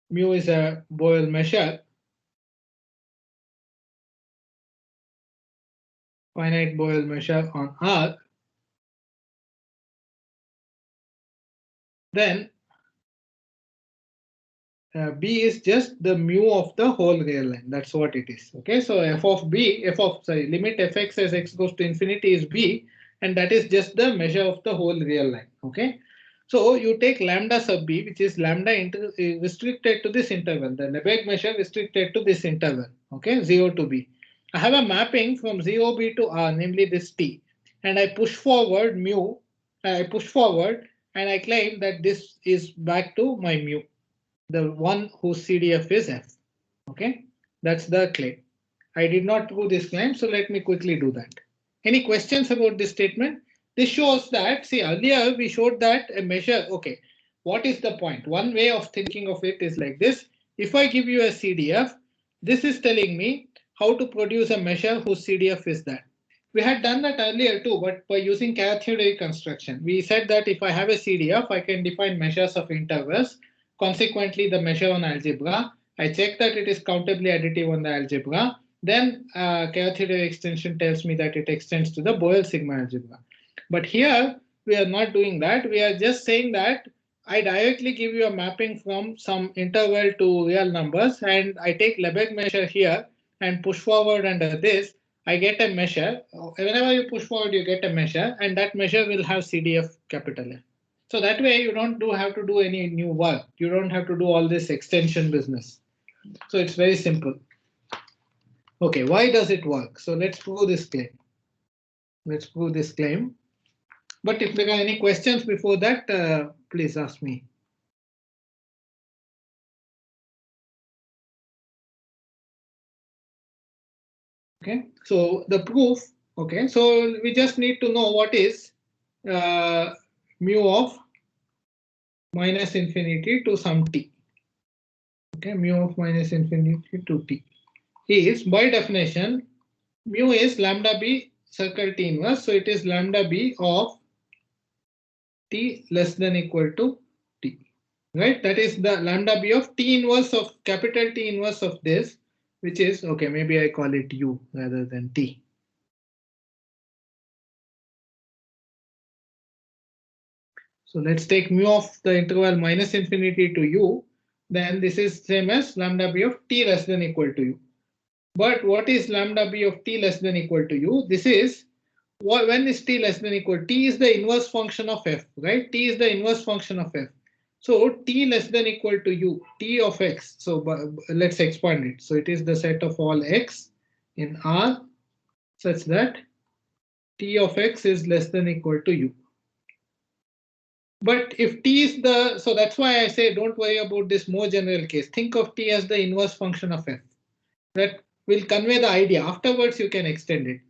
mu is a Boyle measure, finite Boyle measure on R, then b is just the mu of the whole real line. That's what it is. Okay, so limit fx as x goes to infinity is b, and that is just the measure of the whole real line. Okay, so you take lambda sub b, which is lambda restricted to this interval, the Lebesgue measure restricted to this interval. Okay, 0 to b. I have a mapping from 0b to r, namely this t, and I push forward mu. I push forward, and I claim that this is back to my mu, the one whose CDF is f. Okay, that's the claim. I did not do this claim, so let me quickly do that. Any questions about this statement? This shows that, see, earlier we showed that a measure, okay, what is the point? One way of thinking of it is like this. If I give you a CDF, this is telling me how to produce a measure whose CDF is that. We had done that earlier too, but by using cathode construction. We said that if I have a CDF, I can define measures of intervals. Consequently, the measure on algebra, I check that it is countably additive on the algebra. Then cathode extension tells me that it extends to the Boyle sigma algebra. But here, we are not doing that. We are just saying that I directly give you a mapping from some interval to real numbers, and I take Lebesgue measure here and push forward under this. I get a measure. Whenever you push forward, you get a measure, and that measure will have CDF capital F. So that way you don't have to do any new work. You don't have to do all this extension business. So it's very simple. Okay, why does it work? So let's prove this claim. Let's prove this claim. But if there are any questions before that, please ask me. Okay, so the proof. Okay, so we just need to know what is mu of minus infinity to some t. Okay, mu of minus infinity to t is, by definition, mu is lambda b circle t inverse. So it is lambda b of t less than equal to t. Right? That is the lambda b of t inverse of capital T inverse of this, which is, okay, maybe I call it u rather than t. So let's take mu of the interval minus infinity to u. Then this is same as lambda b of t less than equal to u. But what is lambda b of t less than equal to u? This is when is t less than equal? T is the inverse function of f, right? T is the inverse function of f. So t less than equal to u, t of x. So let's expand it. So it is the set of all x in R such that t of x is less than equal to u. But if t is the, so that's why I say don't worry about this more general case. Think of t as the inverse function of f. That will convey the idea. Afterwards, you can extend it.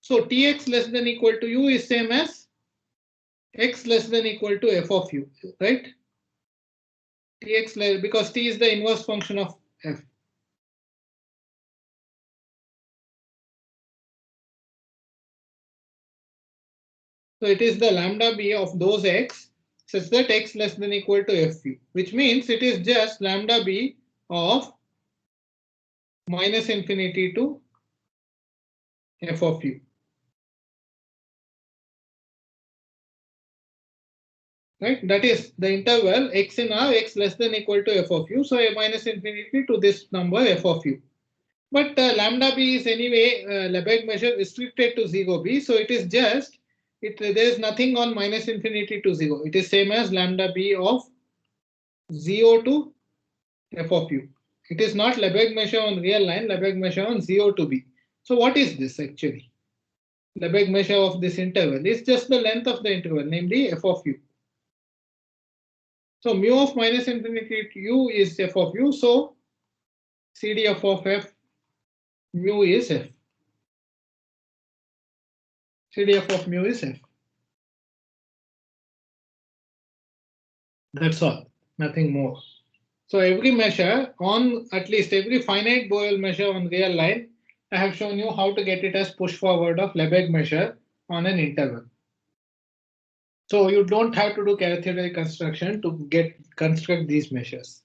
So tx less than equal to u is same as x less than equal to f of u, right? Tx less, because t is the inverse function of f. So it is the lambda b of those x such that x less than equal to f u, which means it is just lambda b of minus infinity to f of u. Right? That is the interval x in R, x less than equal to f of u. So a minus infinity to this number f of u. But lambda b is anyway Lebesgue measure restricted to 0b, so it is just there is nothing on minus infinity to 0. It is same as lambda b of 0 to f of u. It is not Lebesgue measure on real line, Lebesgue measure on 0 to b. So what is this actually? Lebesgue measure of this interval is just the length of the interval, namely f of u. So mu of minus infinity to u is f of u. So CDF of f mu is f. CDF of mu is f. That's all, nothing more. So every measure on at least every finite Boyle measure on real line, I have shown you how to get it as push forward of Lebesgue measure on an interval. So you don't have to do characteristic construction to construct these measures.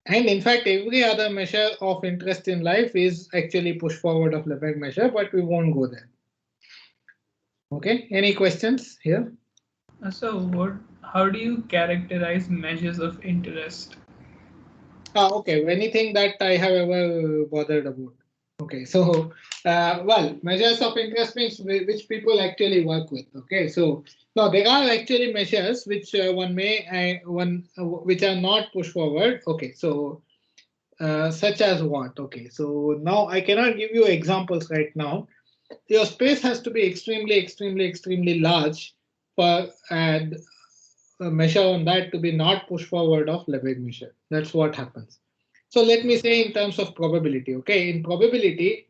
And in fact, every other measure of interest in life is actually push forward of Lebesgue measure, but we won't go there. Okay, any questions here? So how do you characterize measures of interest? Okay, anything that I have ever bothered about. Okay, so well, measures of interest means which people actually work with. Okay, so now there are actually measures which which are not push forward. Okay, so such as what? Okay, so now I cannot give you examples right now. Your space has to be extremely large for a measure on that to be not push forward of Lebesgue measure. That's what happens. So let me say in terms of probability. Okay, in probability,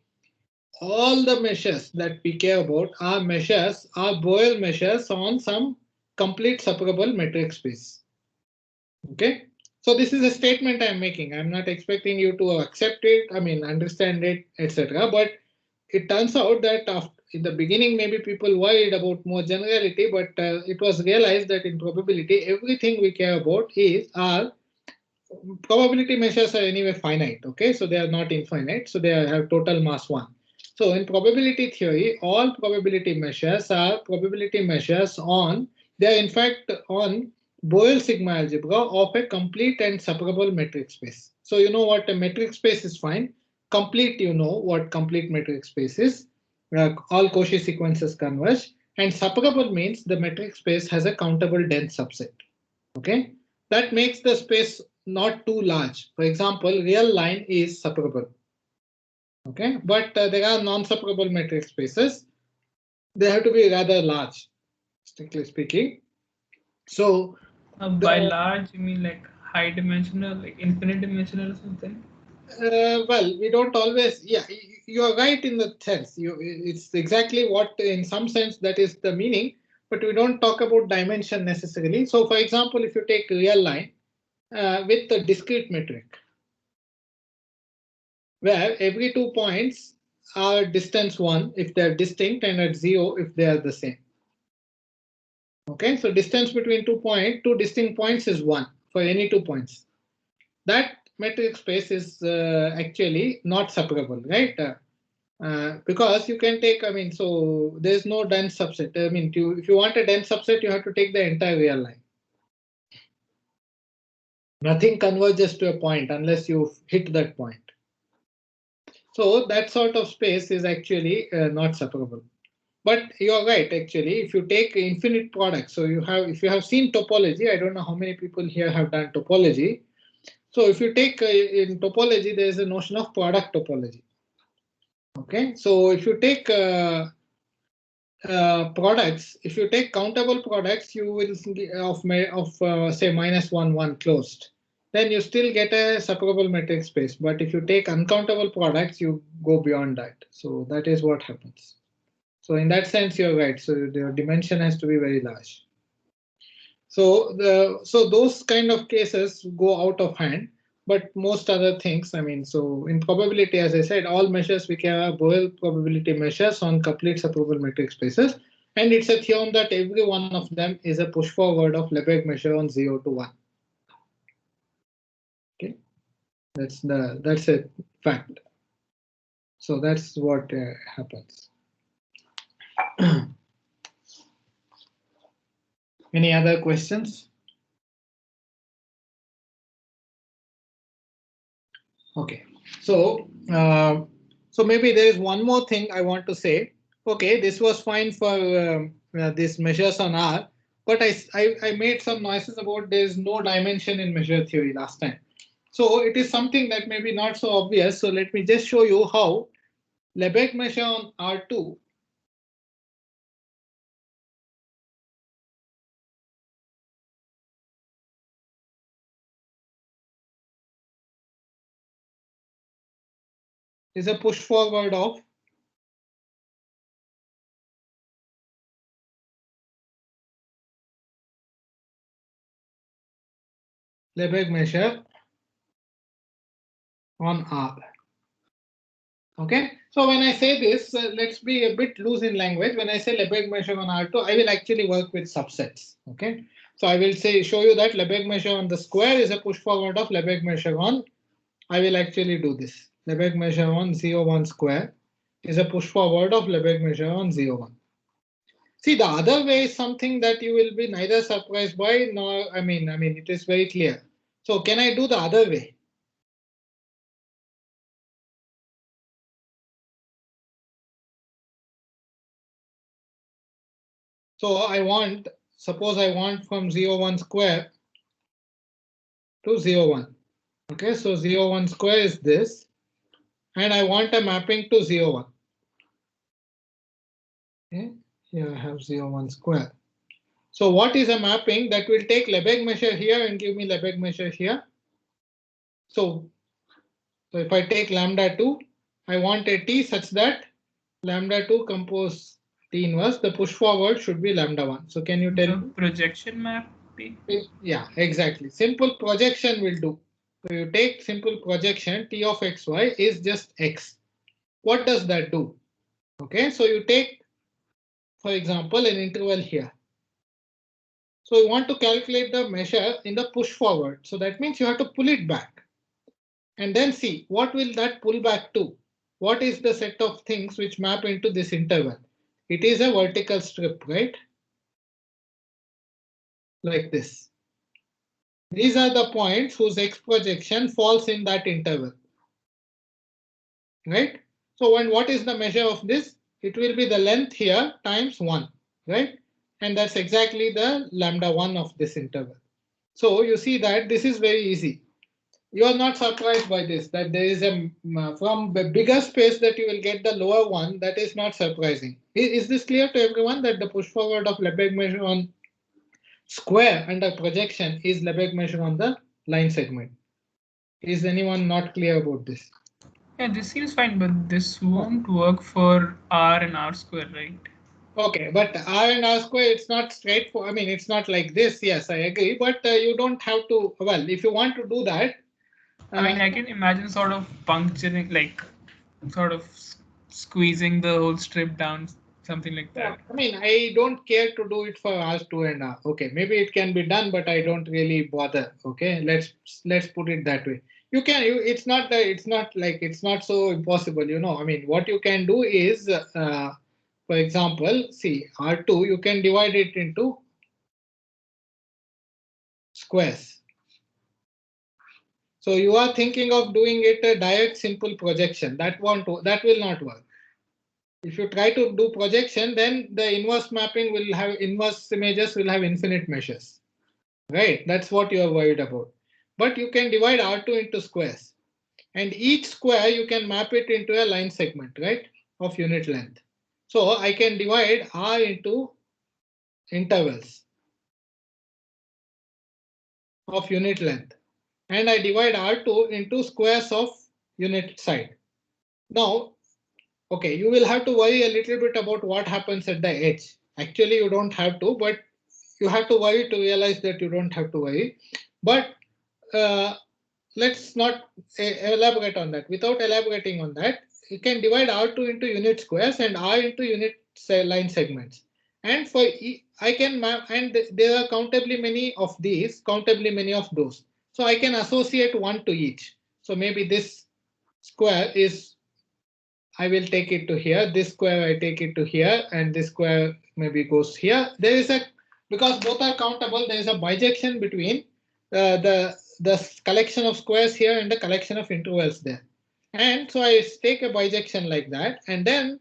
all the measures that we care about are Boyle measures on some complete separable metric space. Okay, so this is a statement I'm making. I'm not expecting you to accept it, I mean, understand it, etc. But it turns out that in the beginning, maybe people worried about more generality, but it was realized that in probability, everything we care about are probability measures are anyway finite. Okay, so they are not infinite, so they have total mass 1. So in probability theory, all probability measures are probability measures on, they are in fact on Boyle sigma algebra of a complete and separable metric space. So you know what a metric space is, fine. Complete, you know what complete metric space is. All Cauchy sequences converge, and separable means the metric space has a countable dense subset. Okay, that makes the space not too large. For example, real line is separable. Okay, but there are non-separable metric spaces. They have to be rather large, strictly speaking. So By large, you mean like high dimensional, like infinite dimensional or something? Well, we don't always. Yeah, you are right in the sense. It's exactly what, in some sense, that is the meaning. But we don't talk about dimension necessarily. So, for example, if you take real line with a discrete metric, where every 2 points are distance 1 if they're distinct and at 0 if they are the same. Okay, so distance between 2 distinct points is 1 for any 2 points. That metric space is actually not separable, right? Because you can take, I mean, so there's no dense subset. I mean, if you want a dense subset, you have to take the entire real line. Nothing converges to a point unless you hit that point. So that sort of space is actually not separable. But you're right, actually, if you take infinite products, so if you have seen topology, I don't know how many people here have done topology. So if you take in topology, there is a notion of product topology. Okay, so if you take products, if you take countable products, you will say -1 closed. Then you still get a separable metric space. But if you take uncountable products, you go beyond that. So that is what happens. So in that sense, you're right. So the dimension has to be very large. So those kind of cases go out of hand. But most other things, I mean, so in probability, as I said, all measures we can have Boyle probability measures on complete separable metric spaces. And it's a theorem that every one of them is a push forward of Lebesgue measure on 0 to 1. Okay, that's a fact. So that's what happens. Any other questions? Okay, so so maybe there is one more thing I want to say. Okay, this was fine for these measures on R, but I made some noises about there is no dimension in measure theory last time. So it is something that may be not so obvious. So let me just show you how Lebesgue measure on R2 is a push forward of Lebesgue measure on R. Okay, so when I say this, let's be a bit loose in language. When I say Lebesgue measure on R2, I will actually work with subsets. Okay, so I will show you that Lebesgue measure on the square is a push forward of Lebesgue measure on. I will actually do this. Lebesgue measure on 0, 1 square is a push forward of Lebesgue measure on 0, 1. See, the other way is something that you will be neither surprised by nor I mean it is very clear. So can I do the other way? So suppose I want from 0, 1 square to 0, 1. Okay, so 0, 1 square is this, and I want a mapping to 0, 1. Okay, here I have 0, 1 square. So what is a mapping that will take Lebesgue measure here and give me Lebesgue measure here? So if I take lambda 2, I want a T such that lambda 2 compose T inverse. The push forward should be lambda 1. So can you tell me? Projection map? Yeah, exactly. Simple projection will do. So you take simple projection, T of xy is just x. What does that do? Okay, so you take, for example, an interval here. So you want to calculate the measure in the push forward. So that means you have to pull it back and then see what will that pull back to. What is the set of things which map into this interval? It is a vertical strip, right? Like this. These are the points whose x projection falls in that interval. Right? So what is the measure of this? It will be the length here times 1, right? And that's exactly the lambda 1 of this interval. So you see that this is very easy. You are not surprised by this, that there is from the bigger space that you will get the lower one. That is not surprising. Is this clear to everyone that the push forward of Lebesgue measure on square under projection is Lebesgue measure on the line segment? Is anyone not clear about this? Yeah, this seems fine, but this won't work for R and R square, right? Okay, but R and R square, it's not straightforward. I mean, it's not like this. Yes, I agree. But you don't have to. Well, if you want to do that. I mean, I can imagine sort of puncturing, like sort of squeezing the whole strip down, something like that. I mean, I don't care to do it for R2 and R. Okay, maybe it can be done, but I don't really bother. Okay, let's put it that way. You can. It's not like it's not so impossible. I mean, what you can do is. For example, see R2, you can divide it into squares. So you are thinking of doing it a direct simple projection. That will not work. If you try to do projection, then the inverse mapping will have inverse images will have infinite measures. Right? That's what you are worried about. But you can divide R2 into squares. And each square you can map it into a line segment, right? Of unit length. So I can divide R into intervals of unit length. And I divide R2 into squares of unit side. Now, okay, you will have to worry a little bit about what happens at the edge. Actually, you don't have to, but you have to worry to realize that you don't have to worry. But let's not elaborate on that. Without elaborating on that, you can divide R2 into unit squares and R into unit line segments. And for I can map, and there are countably many of these, countably many of those. So I can associate one to each. So maybe this square is, I will take it to here. This square I take it to here, and this square maybe goes here. There is because both are countable, there is a bijection between the the collection of squares here and the collection of intervals there. And so I take a bijection like that, and then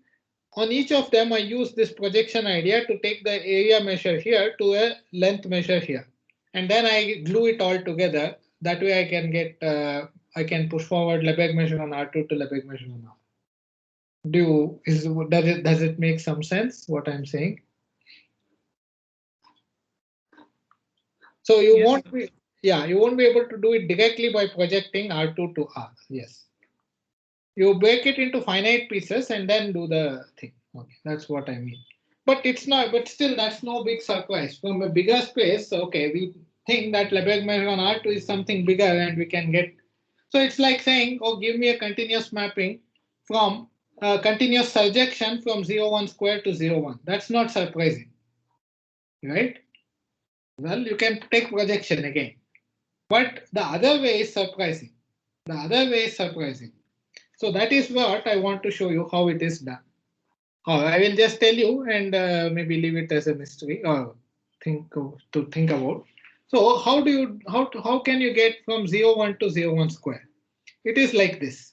on each of them I use this projection idea to take the area measure here to a length measure here, and then I glue it all together. That way I can get I can push forward Lebesgue measure on R2 to Lebesgue measure on R. Does it make some sense what I'm saying? So you Yes, won't sir. be, yeah, you won't be able to do it directly by projecting R2 to R. Yes. You break it into finite pieces and then do the thing. Okay, that's what I mean. But it's not, but still that's no big surprise. From a bigger space, okay, we think that Lebesgue measure on R2 is something bigger and we can get. So it's like saying, oh, give me a continuous mapping from continuous surjection from 0, 1 square to 0, 1. That's not surprising, right? Well, you can take projection again. But the other way is surprising. The other way is surprising. So that is what I want to show you how it is done. I will just tell you and maybe leave it as a mystery or think about. So how can you get from 0, 1 to 0, 1 square? It is like this.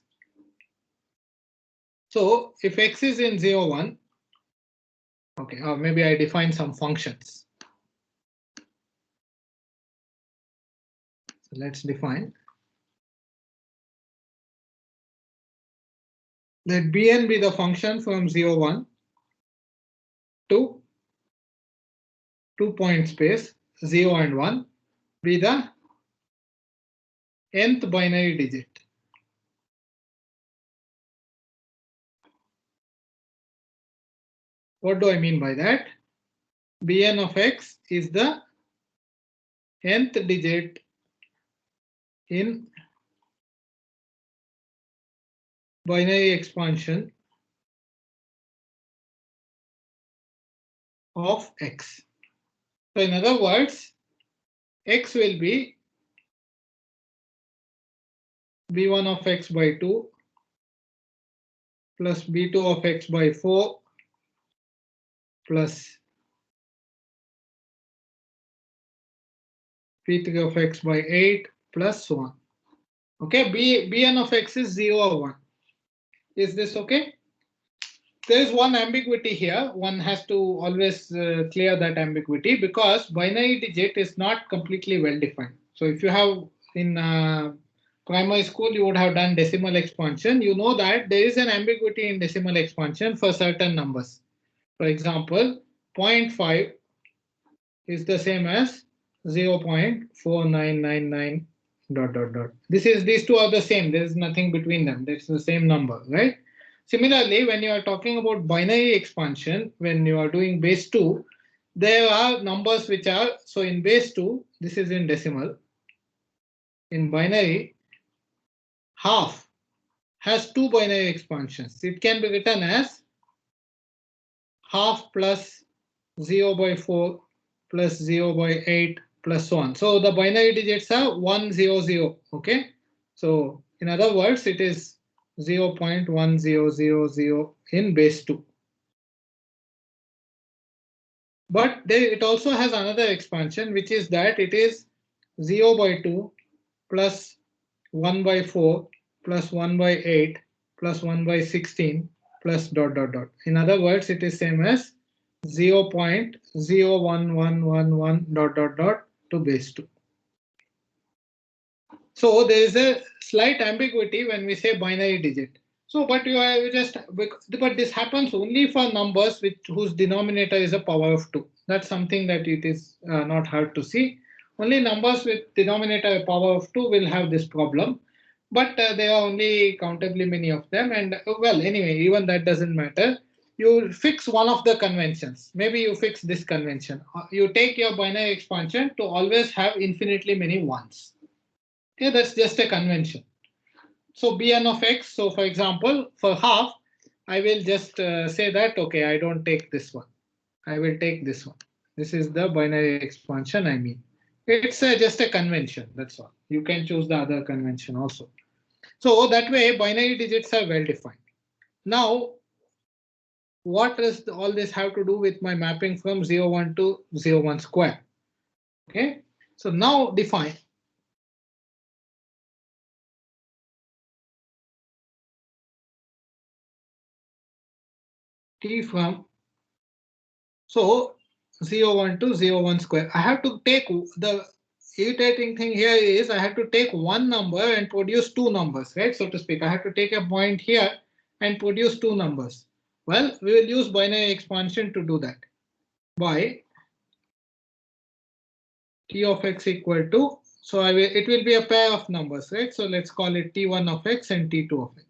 So if x is in 0, 1, okay, or maybe I define some functions. So let's define. Let Bn be the function from 0, 1 to 2-point space 0 and 1 be the nth binary digit. What do I mean by that? Bn of x is the nth digit in binary expansion of x. So in other words, x will be b1 of x by 2 plus b2 of x by 4 plus b3 of x by 8 plus so on. Okay, bn of x is 0 or 1. Is this okay? There is one ambiguity here. One has to always clear that ambiguity because binary digit is not completely well defined. So if you have in primary school, you would have done decimal expansion. You know that there is an ambiguity in decimal expansion for certain numbers. For example, 0.5 is the same as 0.4999 ... These two are the same. There is nothing between them. It's the same number, right? Similarly, when you are talking about binary expansion, when you are doing base 2, there are numbers which are, so in base 2, this is in decimal. In binary, half has 2 binary expansions. It can be written as half plus 0 by 4 plus 0 by 8 plus so on. So the binary digits are 1, 0, 0. Okay. So in other words, it is 0.1000 in base 2. But it also has another expansion, which is that it is 0 by 2 plus 1 by 4 plus 1 by 8 plus 1 by 16 plus ... In other words, it is same as 0.01111 ... to base 2. So there is a slight ambiguity when we say binary digit. So, but this happens only for numbers whose denominator is a power of 2. That's something that it is not hard to see. Only numbers with denominator a power of 2 will have this problem. But there are only countably many of them. And well, anyway, even that doesn't matter. You fix one of the conventions. Maybe you fix this convention. You take your binary expansion to always have infinitely many ones. Okay, that's just a convention. So Bn of x, so for example, for half, I will just say that, okay, I don't take this one. I will take this one. This is the binary expansion, I mean. It's just a convention, that's all. You can choose the other convention also. So that way, binary digits are well defined. Now, what does all this have to do with my mapping from 0, 1 to 0, 1 square? Okay, so now define. t from, so 0, 1 to 0, 1 square. I have to take the irritating thing here is I have to take one number and produce two numbers, right? So to speak, I have to take a point here and produce two numbers. Well, we will use binary expansion to do that by t of x equal to, so it will be a pair of numbers, right? So let's call it t1 of x and t2 of x.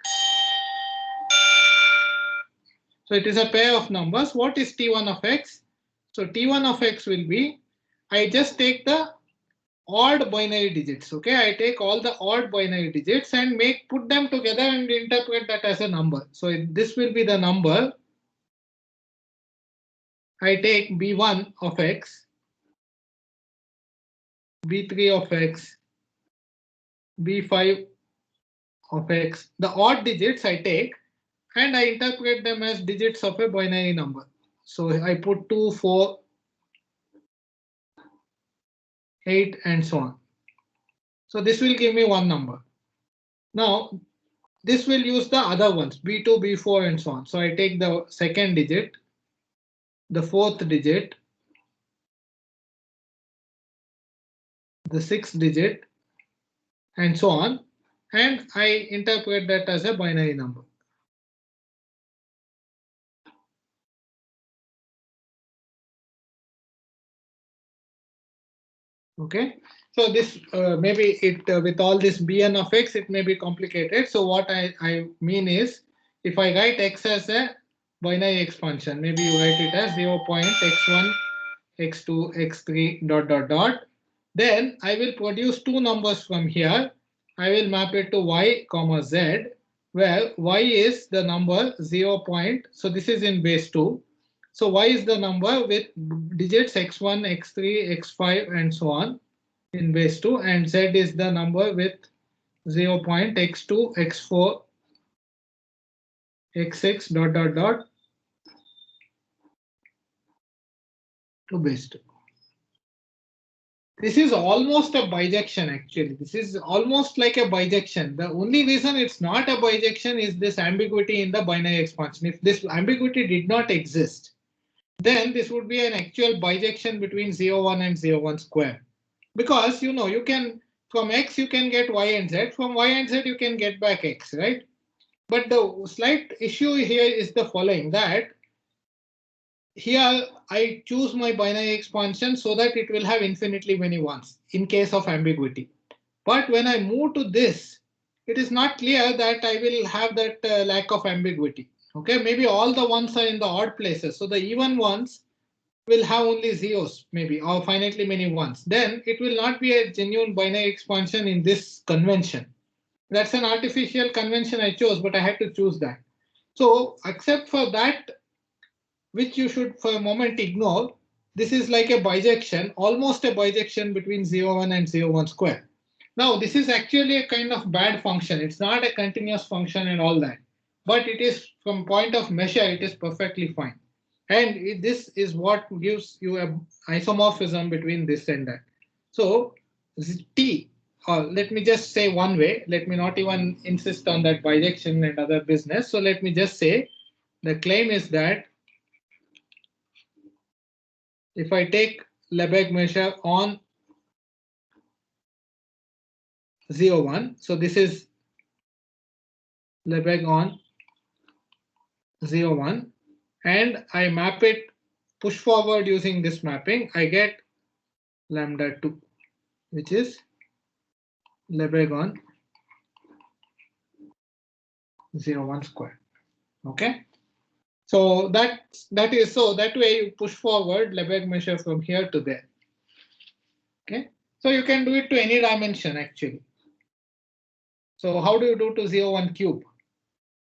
So it is a pair of numbers. What is t1 of x? So t1 of x will be, I just take the odd binary digits. Okay, I take all the odd binary digits and put them together and interpret that as a number. So this will be the number. I take b1 of x, b3 of x, b5 of x. The odd digits I take and I interpret them as digits of a binary number. So I put 2, 4, 8 and so on. So this will give me one number. Now this will use the other ones, b2, b4 and so on. So I take the second digit, the fourth digit, the sixth digit and so on, and I interpret that as a binary number. Okay, so this maybe it with all this bn of x, it may be complicated. So what I mean is, if I write x as a binary expansion, maybe you write it as 0.x1, x2, x3 dot dot dot, then I will produce two numbers from here. I will map it to y comma z, where y is the number 0. So this is in base 2. So y is the number with digits x1, x3, x5 and so on in base 2, and z is the number with 0.x2, x4, x6 dot dot dot to base 2. This is almost a bijection actually. This is almost like a bijection. The only reason it's not a bijection is this ambiguity in the binary expansion. If this ambiguity did not exist, then this would be an actual bijection between 0, 1 and 0, 1 square. Because you can, from x you can get y and z, from y and z you can get back x, right? But the slight issue here is the following, that here I choose my binary expansion so that it will have infinitely many ones in case of ambiguity. But when I move to this, it is not clear that I will have that lack of ambiguity. Okay, maybe all the ones are in the odd places. So the even ones will have only zeros maybe, or finitely many ones. Then it will not be a genuine binary expansion in this convention. That's an artificial convention I chose, but I had to choose that. So except for that, which you should for a moment ignore, this is like a bijection, almost a bijection between 0, 1 and 0, 1 square. Now this is actually a kind of bad function. It's not a continuous function and all that, but it is from point of measure, it is perfectly fine. And this is what gives you an isomorphism between this and that. So t, or let me just say one way, let me not even insist on that bijection and other business. So let me just say the claim is that if I take Lebesgue measure on 0, 1, so this is Lebesgue on 0, 1, and I map it push forward using this mapping, I get lambda 2, which is Lebesgue on 0, 1 square. Okay, so that is, so that way you push forward Lebesgue measure from here to there. Okay, so you can do it to any dimension actually. So how do you do to 0, 1 cube?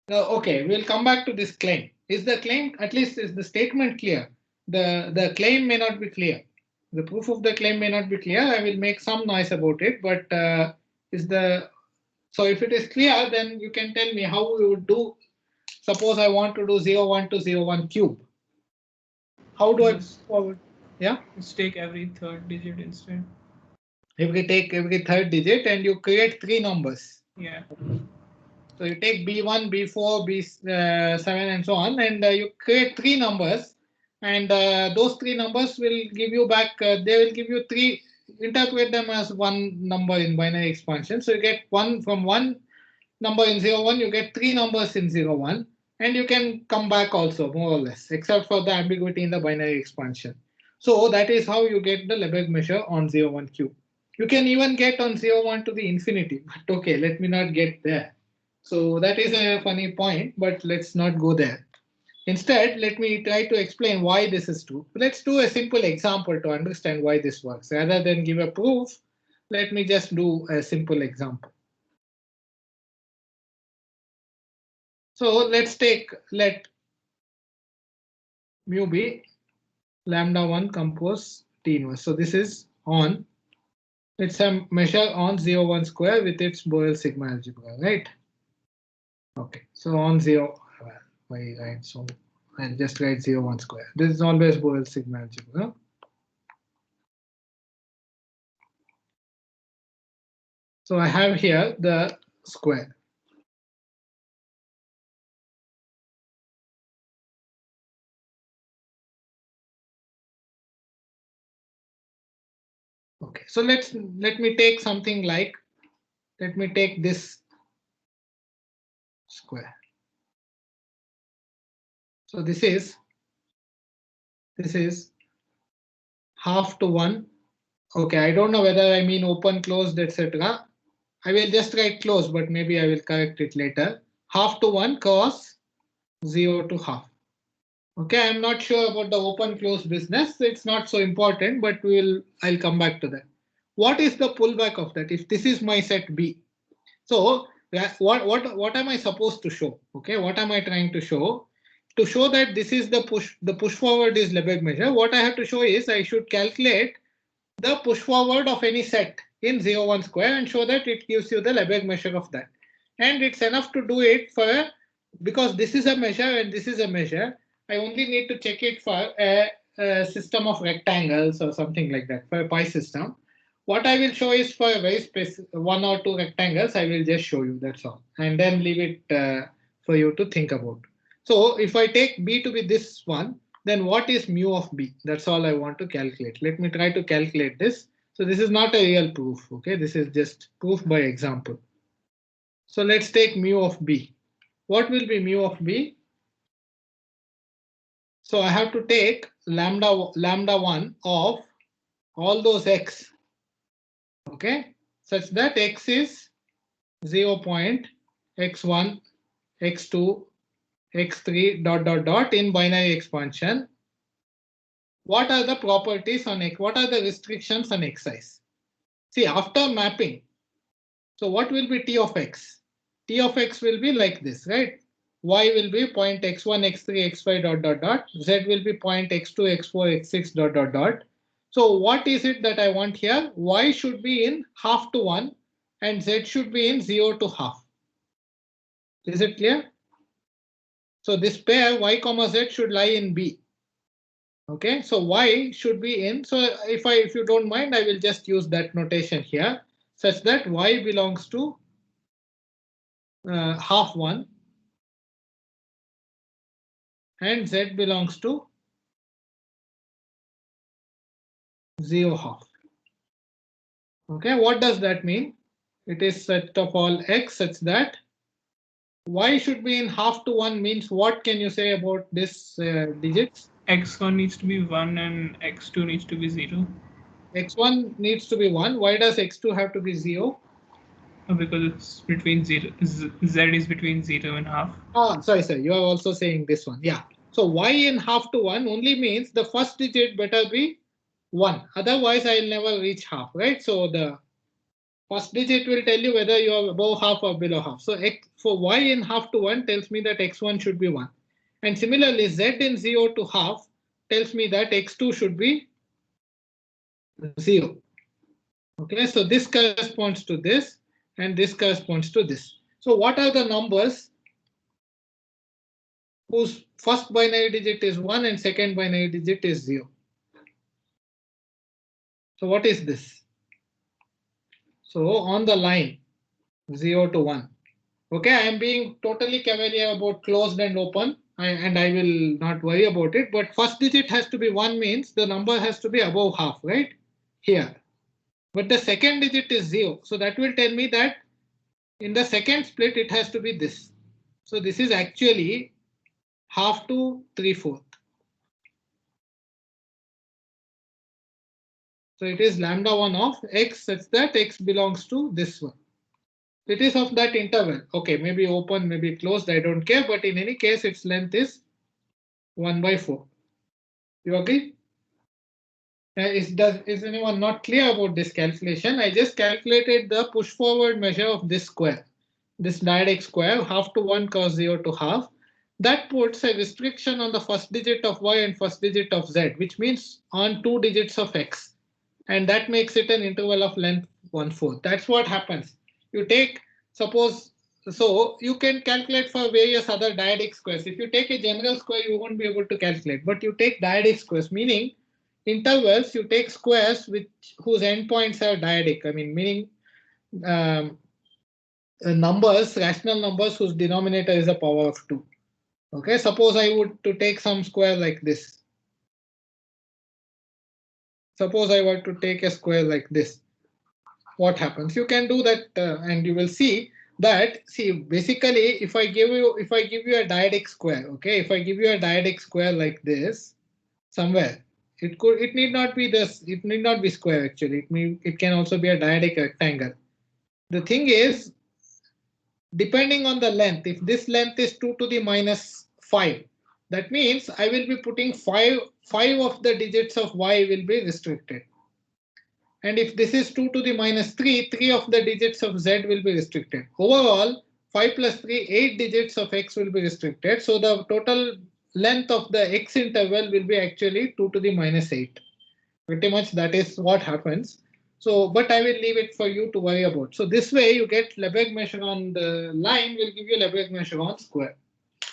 Okay, we'll come back to this claim. Is the claim, at least is the statement clear? The claim may not be clear. The proof of the claim may not be clear. I will make some noise about it, but so if it is clear, then you can tell me how we would do. Suppose I want to do 0, 1 to 0, 1 cube. How do I forward? Yeah? Let's take every third digit instead. If we take every third digit and you create three numbers. Yeah. So you take B1, B4, B7 and so on, and you create three numbers, and those three numbers will give you back, they will give you three, interpret them as one number in binary expansion. So you get one from one number in 0, 1, you get three numbers in 0, 1, and you can come back also more or less, except for the ambiguity in the binary expansion. So that is how you get the Lebesgue measure on 0, 1 cube. You can even get on 0, 1 to the infinity, but okay, let me not get there. So that is a funny point, but let's not go there. Instead, let me try to explain why this is true. Let's do a simple example to understand why this works. Rather than give a proof, let me just do a simple example. So let's let mu be lambda 1 compose T inverse. So this is on, let's measure on 0, 1 square with its Borel sigma algebra, right? Okay, so on 0, why right? So I'll just write 0, 1 square. This is always Borel sigma algebra. So I have here the square. Okay, so let me take something like, let me take this square. So this is half to 1. Okay, I don't know whether I mean open, closed, etc. I will just write close, but maybe I will correct it later. Half to 1 cross 0 to half. Okay, I'm not sure about the open close business. It's not so important, but I'll come back to that. What is the pullback of that? If this is my set B, so what am I supposed to show? Okay, what am I trying to show? To show that this is the push forward is Lebesgue measure. What I have to show is I should calculate the push forward of any set in 0, 1 square and show that it gives you the Lebesgue measure of that. And it's enough to do it for, because this is a measure and this is a measure, I only need to check it for a system of rectangles or something like that, for a pi system. What I will show is for a very specific 1 or 2 rectangles, I will just show you, that's all. And then leave it for you to think about. So if I take B to be this one, then what is mu of B? That's all I want to calculate. Let me try to calculate this. So this is not a real proof, okay? This is just proof by example. So let's take mu of B. What will be mu of B? So I have to take lambda 1 of all those x, okay, such that x is 0.x1, x2, x3 ... in binary expansion. What are the properties on x? What are the restrictions on x size? See, after mapping, so what will be t of x? T of x will be like this, right? Y will be point x1, x3, x5 ... Z will be point x2, x4, x6 ... So what is it that I want here? Y should be in half to 1 and Z should be in 0 to half. Is it clear? So this pair y comma z should lie in B. Okay, so y should be in. So if you don't mind, I will just use that notation here, such that y belongs to half 1 and z belongs to 0 half. Okay, what does that mean? It is set of all x such that y should be in half to 1 means what can you say about this digits? x1 needs to be 1 and x2 needs to be 0. X1 needs to be 1. Why does x2 have to be 0? Because it's between 0. Z is between 0 and half. Ah, sorry, you are also saying this one. Yeah. So y in half to 1 only means the first digit better be 1. Otherwise, I'll never reach half, right? So the first digit will tell you whether you are above half or below half. So for y in half to 1 tells me that x1 should be 1. And similarly, z in 0 to half tells me that x2 should be 0. Okay, so this corresponds to this and this corresponds to this. So what are the numbers whose first binary digit is 1 and second binary digit is 0? So what is this? So on the line 0 to 1. Okay, I am being totally cavalier about closed and open, and I will not worry about it. But first digit has to be 1 means the number has to be above half, right? Here. But the second digit is 0. So that will tell me that in the second split, it has to be this. So this is actually half to 3/4. So it is lambda1 of x such that x belongs to this one. It is of that interval. Okay, maybe open, maybe closed, I don't care. But in any case, its length is 1/4. You agree? Is anyone not clear about this calculation? I just calculated the push forward measure of this square, this dyadic square, half to 1 cos 0 to half. That puts a restriction on the first digit of y and first digit of z, which means on 2 digits of x. And that makes it an interval of length 1/4. That's what happens. You take, suppose, so you can calculate for various other dyadic squares. If you take a general square, you won't be able to calculate, but you take dyadic squares, meaning intervals, you take squares whose endpoints are dyadic. I mean, meaning um, numbers, rational numbers whose denominator is a power of 2. Okay, suppose I would to take some square like this. Suppose I were to take a square like this. What happens? You can do that, and you will see that. See, basically, if I give you a dyadic square, okay, if I give you a dyadic square like this somewhere, it need not be this. It need not be square actually. It can also be a dyadic rectangle. The thing is, depending on the length, if this length is 2 to the minus 5, that means I will be putting 5 of the digits of y will be restricted. And if this is 2 to the minus 3, 3 of the digits of z will be restricted. Overall, 5 plus 3, 8 digits of x will be restricted. So the total length of the x interval will be actually 2 to the minus 8. Pretty much that is what happens. So, but I will leave it for you to worry about. So this way you get Lebesgue measure on the line will give you Lebesgue measure on square.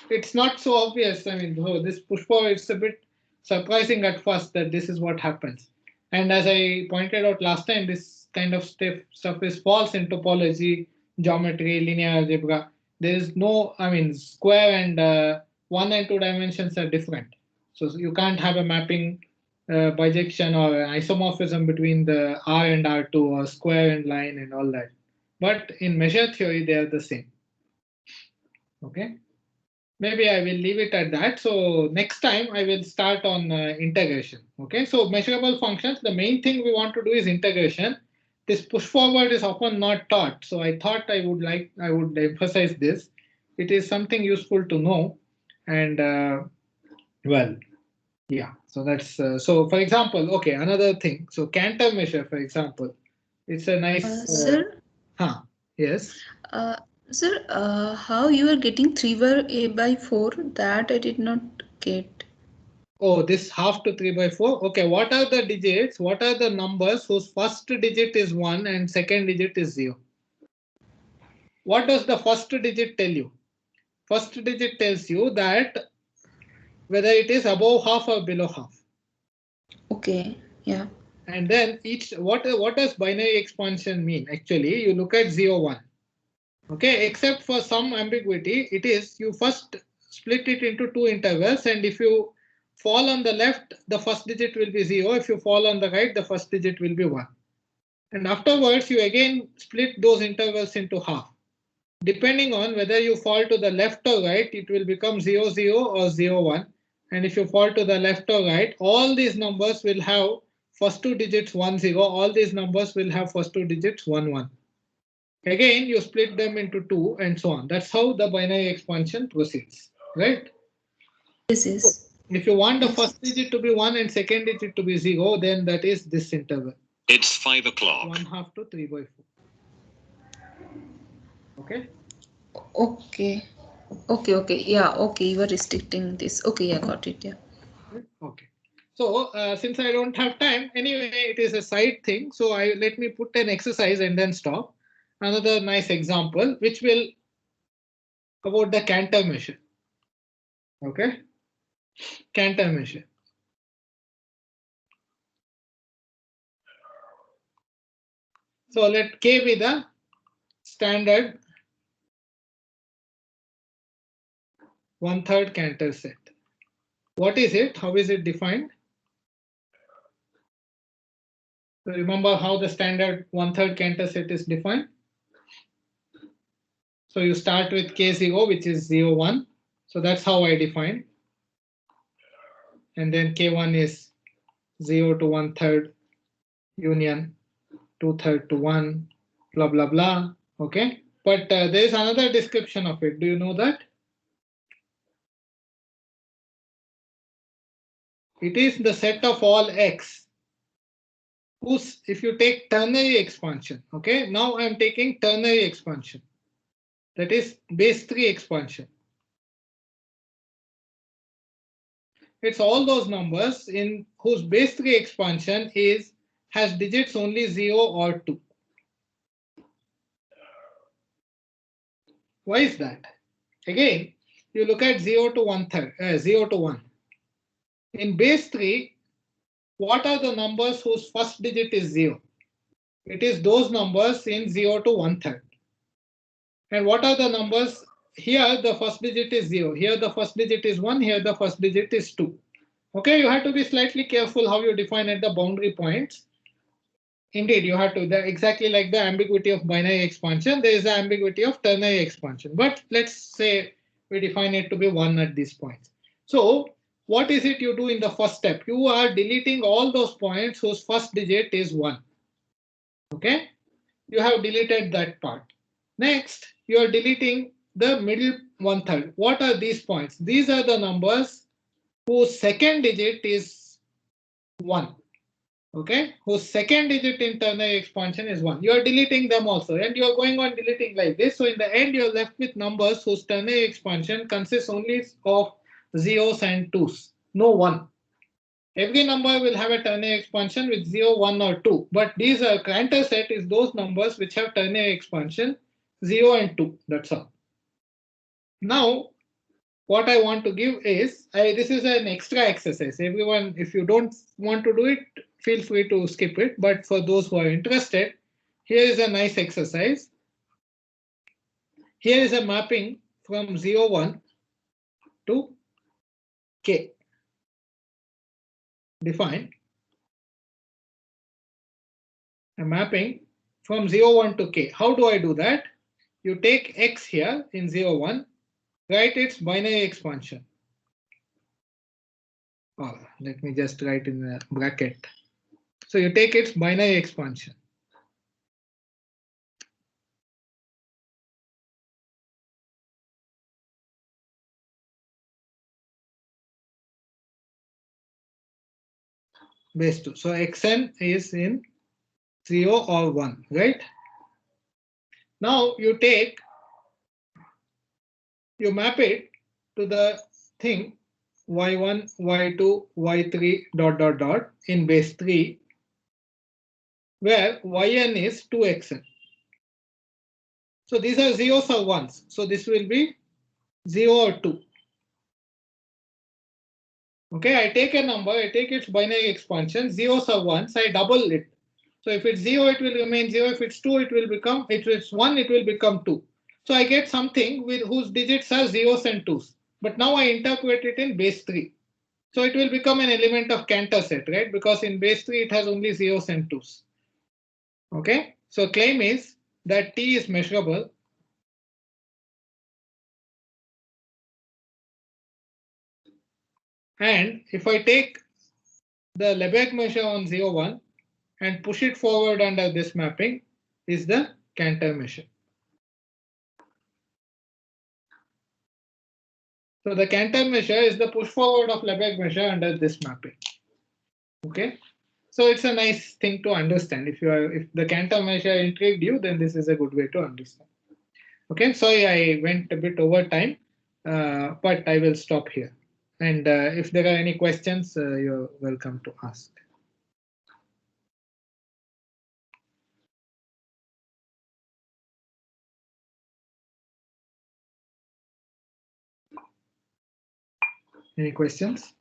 It's not so obvious. I mean, this push forward, it's a bit surprising at first that this is what happens. And as I pointed out last time, this kind of stuff is false in topology, geometry, linear algebra. There is no, I mean, square and 1 and 2 dimensions are different. So you can't have a mapping bijection or isomorphism between the R and R2 or square and line and all that. But in measure theory, they are the same. Okay. Maybe I will leave it at that. So next time I will start on integration. Okay, so measurable functions, the main thing we want to do is integration. This push forward is often not taught. So I thought I would emphasize this. It is something useful to know. And well, yeah, so that's so for example, okay, another thing. So Cantor measure, for example, it's a nice Sir, yes. Sir, how you are getting 3/4? That I did not get. Oh, this half to 3/4. Okay, what are the digits? What are the numbers whose first digit is 1 and second digit is 0? What does the first digit tell you? First digit tells you that whether it is above half or below half. Okay, yeah. And then what does binary expansion mean? Actually, you look at 0, 1. Okay, except for some ambiguity, it is you first split it into 2 intervals, and if you fall on the left, the first digit will be 0. If you fall on the right, the first digit will be 1. And afterwards, you again split those intervals into half. Depending on whether you fall to the left or right, it will become 0, 0 or 0, 1. And if you fall to the left or right, all these numbers will have first 2 digits 1, 0. All these numbers will have first 2 digits 1, 1. Again, you split them into 2 and so on. That's how the binary expansion proceeds, right? This is. If you want the first digit to be 1 and second digit to be 0, then that is this interval. It's 5 o'clock. 1/2 to 3/4. Okay. Okay. Okay. Yeah, okay. You are restricting this. Okay, yeah, got it. Yeah. Okay. So since I don't have time, anyway, it is a side thing. So let me put an exercise and then stop. Another nice example, which will about the Cantor measure. Okay. Cantor measure. So let K be the standard 1/3 Cantor set. What is it? How is it defined? So remember how the standard 1/3 Cantor set is defined? So you start with K0, which is 0, 1. So that's how I define. And then K1 is 0 to 1/3 union 2/3 to 1, blah, blah, blah. Okay. But there is another description of it. Do you know that? It is the set of all X whose, if you take ternary expansion, okay, now I'm taking ternary expansion, that is base 3 expansion. It's all those numbers in whose base 3 expansion has digits only 0 or 2. Why is that? Again, you look at 0 to 1/3, 0 to 1. In base 3, what are the numbers whose first digit is 0? It is those numbers in 0 to 1/3. And what are the numbers? Here the first digit is 0. Here the first digit is 1. Here the first digit is 2. Okay, you have to be slightly careful how you define at the boundary points. Indeed, you have to, exactly like the ambiguity of binary expansion, there is the ambiguity of ternary expansion. But let's say we define it to be 1 at these points. So what is it you do in the first step? You are deleting all those points whose first digit is 1. Okay, you have deleted that part. Next, you are deleting the middle 1/3. What are these points? These are the numbers whose second digit is 1. Okay, whose second digit in ternary expansion is 1. You are deleting them also, and you are going on deleting like this. So in the end, you are left with numbers whose ternary expansion consists only of zeros and 2s, no 1. Every number will have a ternary expansion with 0, 1, or 2. But these Cantor set is those numbers which have ternary expansion 0 and 2. That's all. Now, what I want to give is, this is an extra exercise. Everyone, if you don't want to do it, feel free to skip it. But for those who are interested, here is a nice exercise. Here is a mapping from 0, 1 to K. Define a mapping from 0, 1 to K. How do I do that? You take X here in 0, 1, write its binary expansion. Oh, let me just write in a bracket. So you take its binary expansion. Base 2. So xn is in 0 or 1, right? Now you map it to the thing y1, y2, y3, dot, dot, dot in base 3, where yn is 2xn. So these are zeros or ones. So this will be 0 or 2. Okay, I take a number, I take its binary expansion, zeros or ones, I double it. So if it's 0, it will remain 0. If it's 2, it will become, if it's 1, it will become 2. So I get something with whose digits are zeros and 2s. But now I interpret it in base 3. So it will become an element of Cantor set, right? Because in base 3, it has only zeros and 2s. Okay, so claim is that T is measurable. And if I take the Lebesgue measure on 0, 1 and push it forward under this mapping, is the Cantor measure. So the Cantor measure is the push forward of Lebesgue measure under this mapping. Okay, so it's a nice thing to understand. If the Cantor measure intrigued you, then this is a good way to understand. Okay, sorry I went a bit over time, but I will stop here. And if there are any questions, you're welcome to ask. Any questions?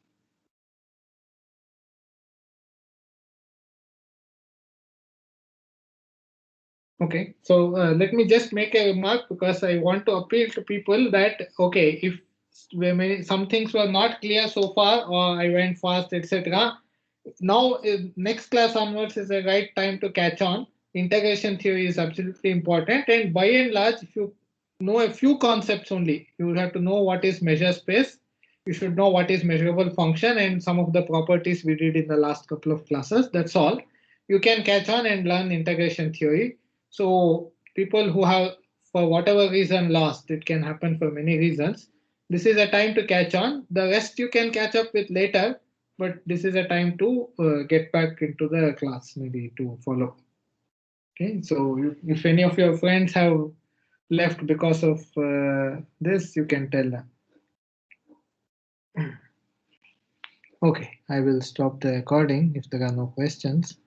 Okay, so let me just make a remark, because I want to appeal to people that, okay, if some things were not clear so far, or I went fast, etc. Now, next class onwards is the right time to catch on. Integration theory is absolutely important, and by and large, if you know a few concepts only, you have to know what is measure space. You should know what is measurable function and some of the properties we did in the last couple of classes. That's all. You can catch on and learn integration theory. So people who have, for whatever reason, lost, it can happen for many reasons. This is a time to catch on. The rest you can catch up with later, but this is a time to get back into the class, maybe to follow. Okay, so if any of your friends have left because of this, you can tell them. Okay, I will stop the recording if there are no questions.